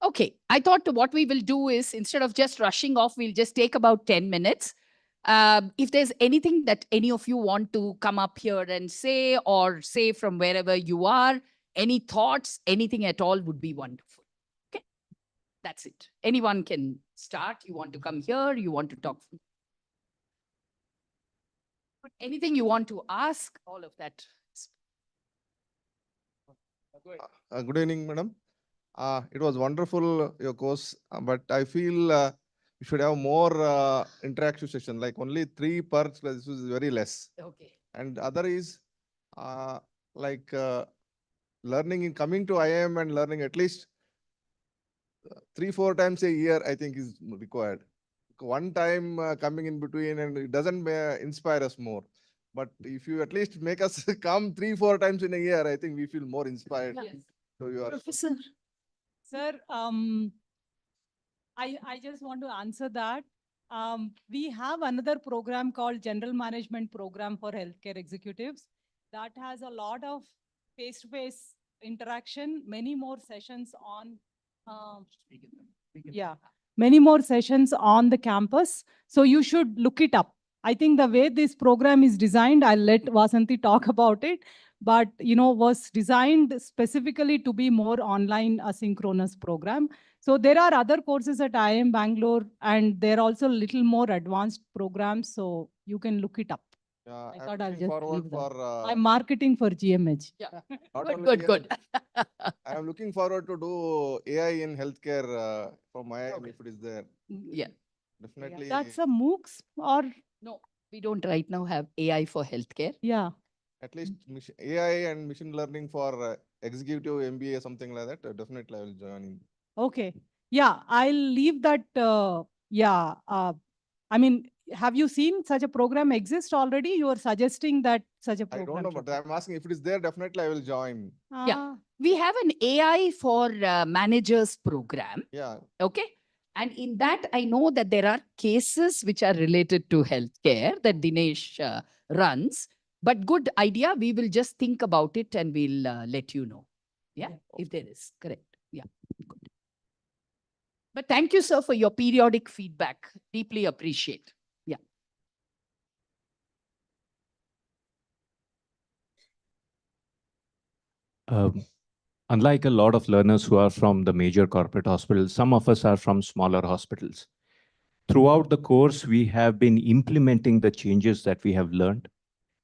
Okay, I thought what we will do is instead of just rushing off, we'll just take about 10 minutes. If there's anything that any of you want to come up here and say, or say from wherever you are, any thoughts, anything at all would be wonderful. Okay, that's it. Anyone can start. You want to come here, you want to talk. Anything you want to ask, all of that. Good evening, madam. It was wonderful, your course, but I feel we should have more interactive session, like only 3 per class. This is very less. Okay. And other is like learning in coming to IIM and learning at least 3-4 times a year, I think is required. One time coming in between and it doesn't inspire us more. But if you at least make us come 3-4 times in a year, I think we feel more inspired. Yes. So you are Professor. Sir, I just want to answer that. We have another program called General Management Program for Healthcare Executives that has a lot of face-to-face interaction, many more sessions on, many more sessions on the campus. So you should look it up. I think the way this program is designed, I'll let Vasanthi talk about it, but was designed specifically to be more online asynchronous program. So there are other courses at IIM Bangalore, and they're also a little more advanced programs. So you can look it up. I I'm thought I'll looking just forward leave that. for I'm marketing for GMH. Yeah. not Good, only good, here, good. I am looking forward to do AI in healthcare from my Okay. if it is there. Yeah. Definitely. That's a MOOCs or, No, we don't right now have AI for healthcare. yeah. At least AI and machine learning for executive MBA, something like that. Definitely I will join in. Okay. Yeah, I'll leave that. I mean, have you seen such a program exist already? You are suggesting that such a I program. don't know, but I'm asking if it is there, definitely I will join. Yeah. We have an AI for managers program. Yeah. Okay. And in that, I know that there are cases which are related to healthcare that Dinesh runs. But good idea. We will just think about it and we'll let you know. Yeah, if there is. Correct. Yeah. Good. But thank you, sir, for your periodic feedback. Deeply appreciate. Yeah. Unlike a lot of learners who are from the major corporate hospitals, some of us are from smaller hospitals. Throughout the course, we have been implementing the changes that we have learned.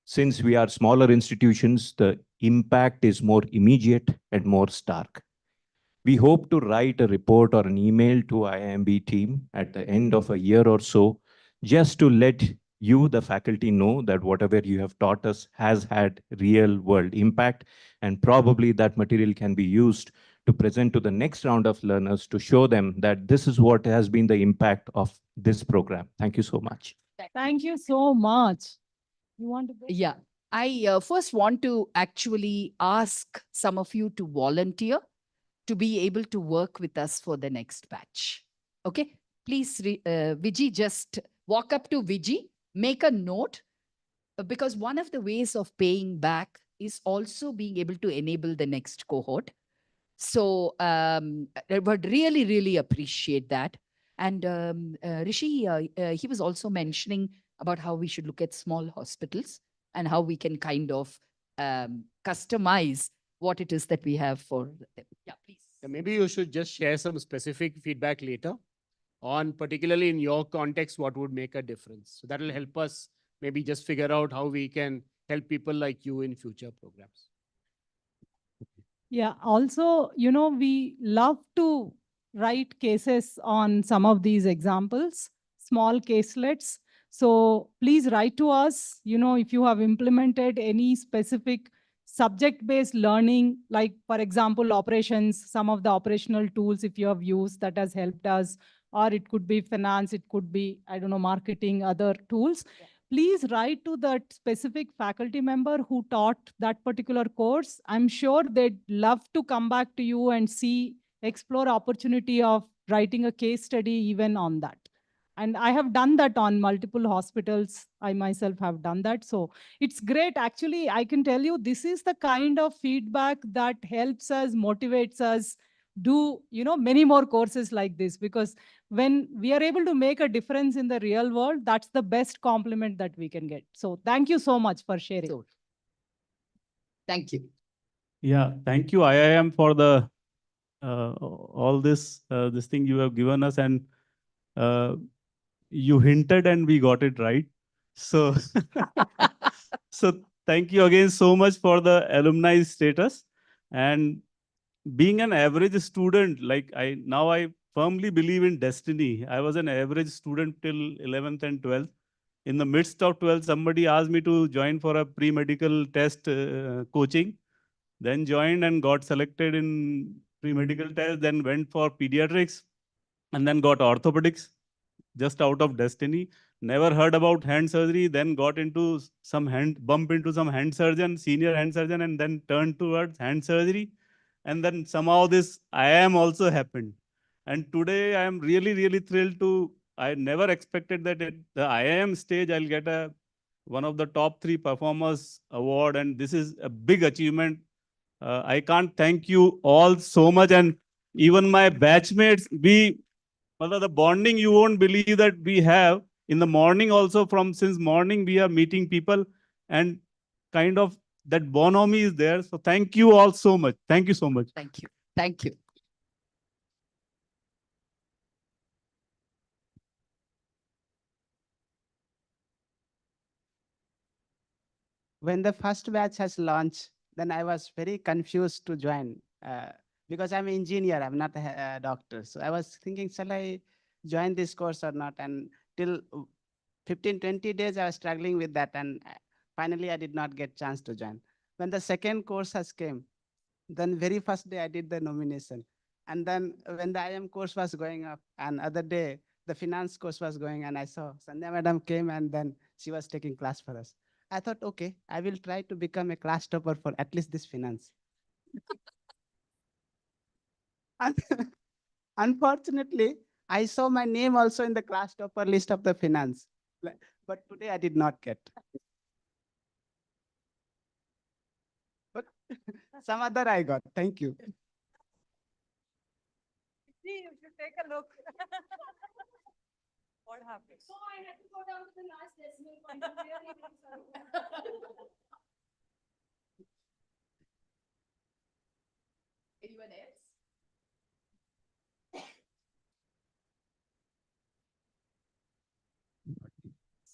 Since we are smaller institutions, the impact is more immediate and more stark. We hope to write a report or an email to IIMB team at the end of a year or so, just to let you, the faculty, know that whatever you have taught us has had real world impact, and probably that material can be used to present to the next round of learners to show them that this is what has been the impact of this program. Thank you so much. Thank you so much. You want to go? Yeah. I first want to actually ask some of you to volunteer to be able to work with us for the next batch. Okay, please, Viji, just walk up to Viji, make a note, because one of the ways of paying back is also being able to enable the next cohort. So I would really, really appreciate that. And Rishi, he was also mentioning about how we should look at small hospitals and how we can kind of customize what it is that we have for them. Yeah, please. Maybe you should just share some specific feedback later on, particularly in your context, what would make a difference. So that will help us maybe just figure out how we can help people like you in future programs. Yeah. Also, we love to write cases on some of these examples, small caselets. So please write to us, if you have implemented any specific subject-based learning, like for example, operations, some of the operational tools, if you have used that has helped us, or it could be finance, it could be, I don't know, marketing, other tools. Yeah. Please write to that specific faculty member who taught that particular course. I'm sure they'd love to come back to you and explore opportunity of writing a case study even on that. And I have done that on multiple hospitals. I myself have done that. So it's great. Actually, I can tell you, this is the kind of feedback that helps us, motivates us, do many more courses like this, because when we are able to make a difference in the real world, that's the best compliment that we can get. So thank you so much for sharing. So, thank you. Yeah, thank you IIM for the all this thing you have given us, and you hinted and we got it right. So so thank you again so much for the alumni status. And being an average student, like I firmly believe in destiny. I was an average student till 11th and 12th. In the midst of 12th, somebody asked me to join for a pre-medical test coaching, then joined and got selected in pre-medical test, then went for pediatrics, and then got orthopedics just out of destiny. Never heard about hand surgery, then got into bump into some hand surgeon, senior hand surgeon, and then turned towards hand surgery. And then somehow this IIM also happened. And today I am really, really thrilled I never expected that at the IIM stage, I'll get one of the top 3 performers award. And this is a big achievement. I can't thank you all so much. And even my batchmates, the bonding you won't believe that we have in the morning also. Since morning we are meeting people, and kind of that bonhomie is there. So thank you all so much. Thank you so much. Thank you. Thank you. When the first batch has launched, then I was very confused to join because I'm an engineer, I'm not a doctor. So I was thinking, shall I join this course or not? And till 15, 20 days, I was struggling with that. And finally, I did not get chance to join. When the second course has came, then very first day I did the nomination. And then when the IM course was going up, and other day, the finance course was going, and I saw Sandhya madam came, and then she was taking class for us. I thought, okay, I will try to become a class topper for at least this finance. And unfortunately, I saw my name also in the class topper list of the finance. But today I did not get. But some other I got. Thank you. You should take a look. What happened? So I had to go down to the last decimal point. I'm really, really sorry. Anyone else?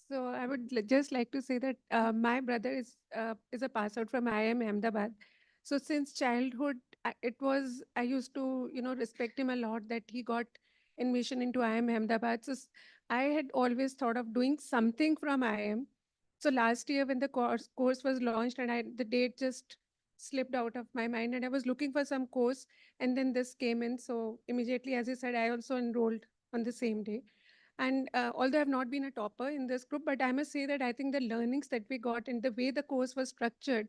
So I would just like to say that my brother is a pass out from IIM Ahmedabad. So since childhood, I used to respect him a lot that he got admission into IIM Ahmedabad. So I had always thought of doing something from IIM. So last year when the course was launched and the date just slipped out of my mind, and I was looking for some course, and then this came in. So immediately, as I said, I also enrolled on the same day. And although I've not been a topper in this group, but I must say that I think the learnings that we got and the way the course was structured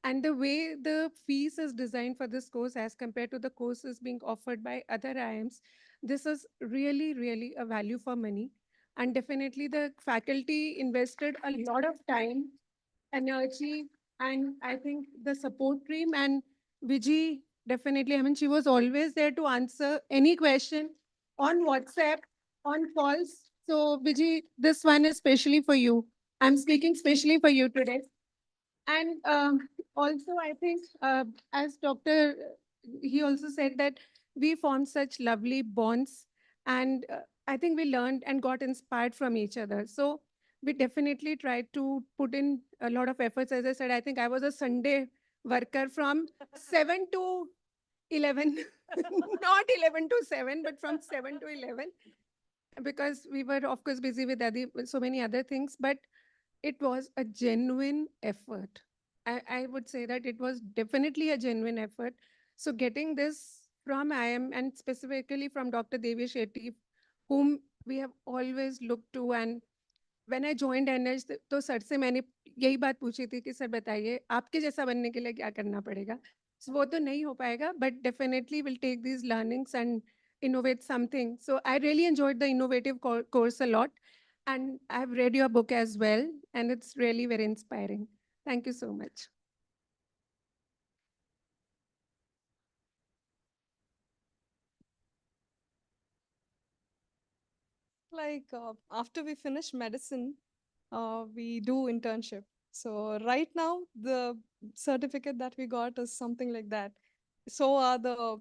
and the way the fees is designed for this course as compared to the courses being offered by other IIMs, this is really, really a value for money. And definitely the faculty invested a lot of time, energy, and I think the support team and Viji, definitely, I mean, she was always there to answer any question on WhatsApp, on calls. So Viji, this one is specially for you. I'm speaking specially for you today. And also, I think as Dr. He also said that we formed such lovely bonds, and I think we learned and got inspired from each other. So we definitely tried to put in a lot of efforts. As I said, I think I was a Sunday worker from 7 to 11, not 11 to 7, but from 7 to 11, because we were, of course, busy with so many other things, but it was a genuine effort. I would say that it was definitely a genuine effort. So getting this from IM and specifically from Dr. DVI Shetty, whom we have always looked to, and when I joined NH, तो sir से मैंने यही बात पूछी थी कि sir बताइए आपके जैसा बनने के लिए क्या करना पड़ेगा. So वो तो नहीं हो पाएगा, but definitely we'll take these learnings and innovate something. So I really enjoyed the innovative course a lot, and I've read your book as well, and it's really very inspiring. Thank you so much. Like after we finish medicine, we do internship. So right now, the certificate that we got is something like that. So are the,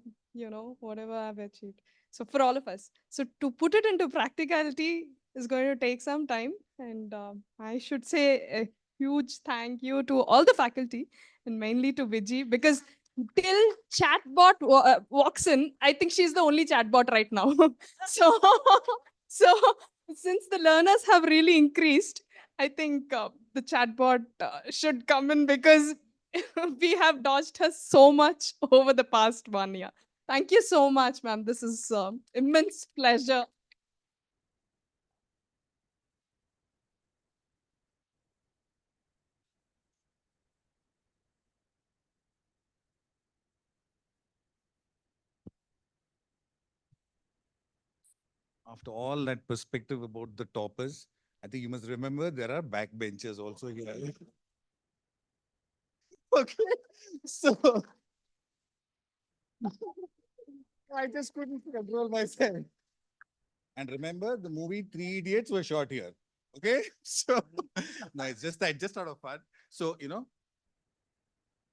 whatever I've achieved. So for all of us. So to put it into practicality is going to take some time. And I should say a huge thank you to all the faculty and mainly to Viji, because till chatbot walks in, I think she's the only chatbot right now. So, so since the learners have really increased, I think the chatbot should come in, because we have dodged her so much over the past 1 year. Thank you so much, ma'am. This is immense pleasure. After all that perspective about the toppers, I think you must remember there are backbenchers also here. Okay, so I just couldn't control myself. And remember, the movie Three Idiots was shot here. Okay, so no, it's just that, just out of fun. So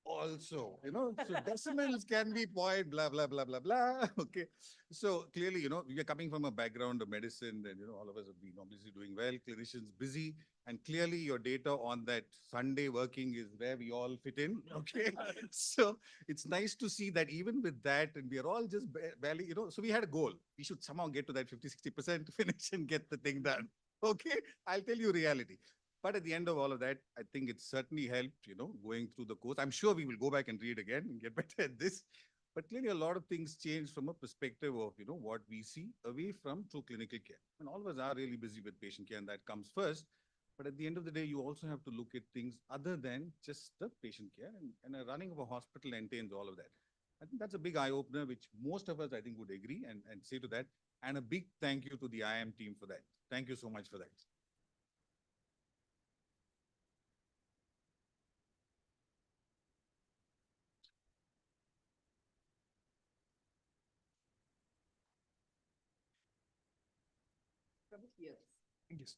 also, so decimals can be point, blah, blah, blah, blah, blah. Okay. So clearly, we are coming from a background of medicine, and, all of us have been obviously doing well, clinicians busy, and clearly your data on that Sunday working is where we all fit in. Okay. So it's nice to see that even with that, and we are all just barely, so we had a goal. We should somehow get to that 50-60% to finish and get the thing done. Okay. I'll tell you reality. But at the end of all of that, I think it certainly helped, going through the course. I'm sure we will go back and read again and get better at this. But clearly a lot of things changed from a perspective of, what we see away from true clinical care. And all of us are really busy with patient care, and that comes first. But at the end of the day, you also have to look at things other than just the patient care. And a running of a hospital entails all of that. I think that's a big eye-opener, which most of us, I think, would agree and say to that. And a big thank you to the IM team for that. Thank you so much for that. Yes.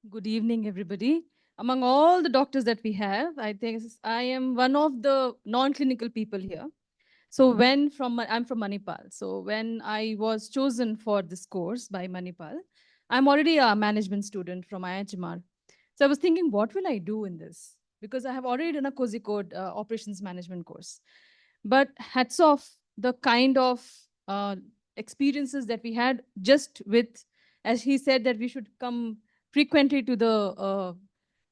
Good evening, everybody. Among all the doctors that we have, I think I am one of the non-clinical people here. So I'm from Manipal. So when I was chosen for this course by Manipal, I'm already a management student from IHMR. So I was thinking, what will I do in this? Because I have already done a COSI code operations management course. But hats off the kind of experiences that we had just with, as he said, that we should come frequently to the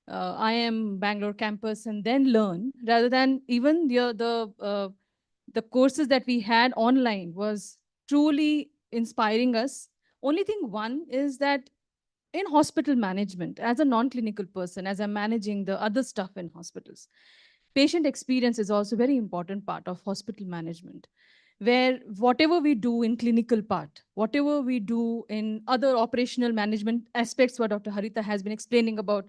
IM Bangalore campus and then learn, rather than even the courses that we had online was truly inspiring us. Only thing one is that in hospital management, as a non-clinical person, as I'm managing the other stuff in hospitals, patient experience is also a very important part of hospital management, where whatever we do in clinical part, whatever we do in other operational management aspects, what Dr. Harita has been explaining about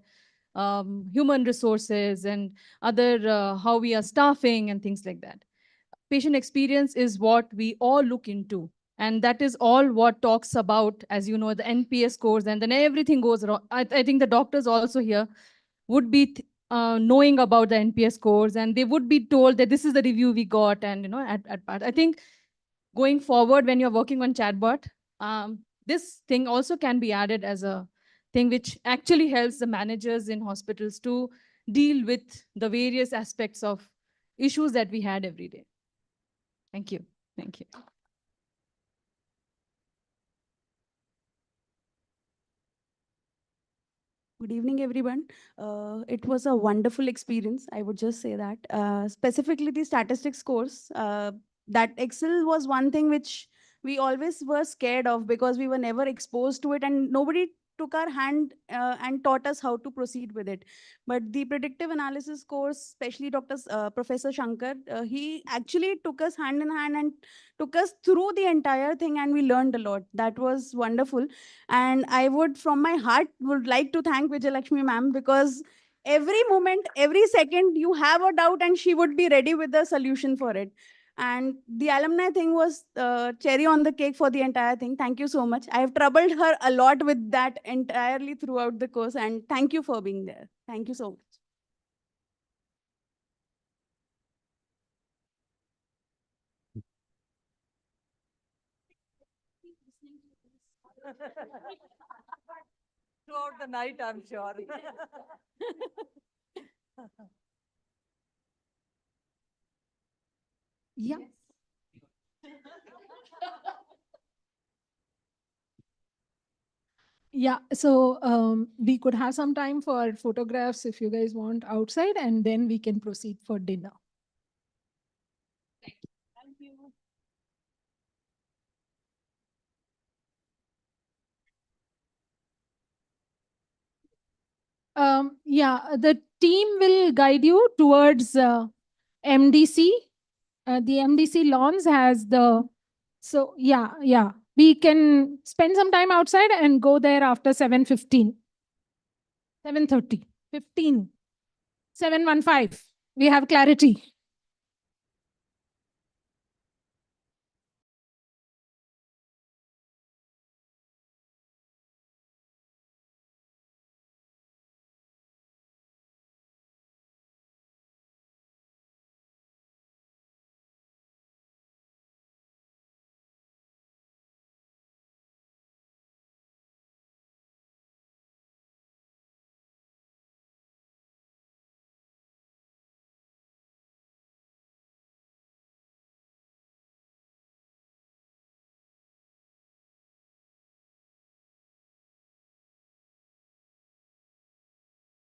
human resources and other how we are staffing and things like that. Patient experience is what we all look into. And that is all what talks about, as you know, the NPS scores, and then everything goes around. I think the doctors also here would be knowing about the NPS scores, and they would be told that this is the review we got. And, at part, I think going forward, when you're working on chatbot, this thing also can be added as a thing which actually helps the managers in hospitals to deal with the various aspects of issues that we had every day. Thank you. Thank you. Good evening, everyone. It was a wonderful experience. I would just say that. Specifically, the statistics course, that Excel was one thing which we always were scared of because we were never exposed to it and nobody took our hand and taught us how to proceed with it. But the predictive analysis course, especially Professor Shankar, he actually took us hand in hand and took us through the entire thing and we learned a lot. That was wonderful. And I would, from my heart, would like to thank Vijayalakshmi ma'am because every moment, every second you have a doubt and she would be ready with the solution for it. And the alumni thing was cherry on the cake for the entire thing. Thank you so much. I have troubled her a lot with that entirely throughout the course. And thank you for being there. Thank you so much. Throughout the night, I'm sure. Yeah. Yeah, so we could have some time for photographs if you guys want outside, and then we can proceed for dinner. Thank you. Yeah, the team will guide you towards MDC. The MDC lawns has the, so yeah. We can spend some time outside and go there after 7:15. 7:30, 15, 7:15. We have clarity.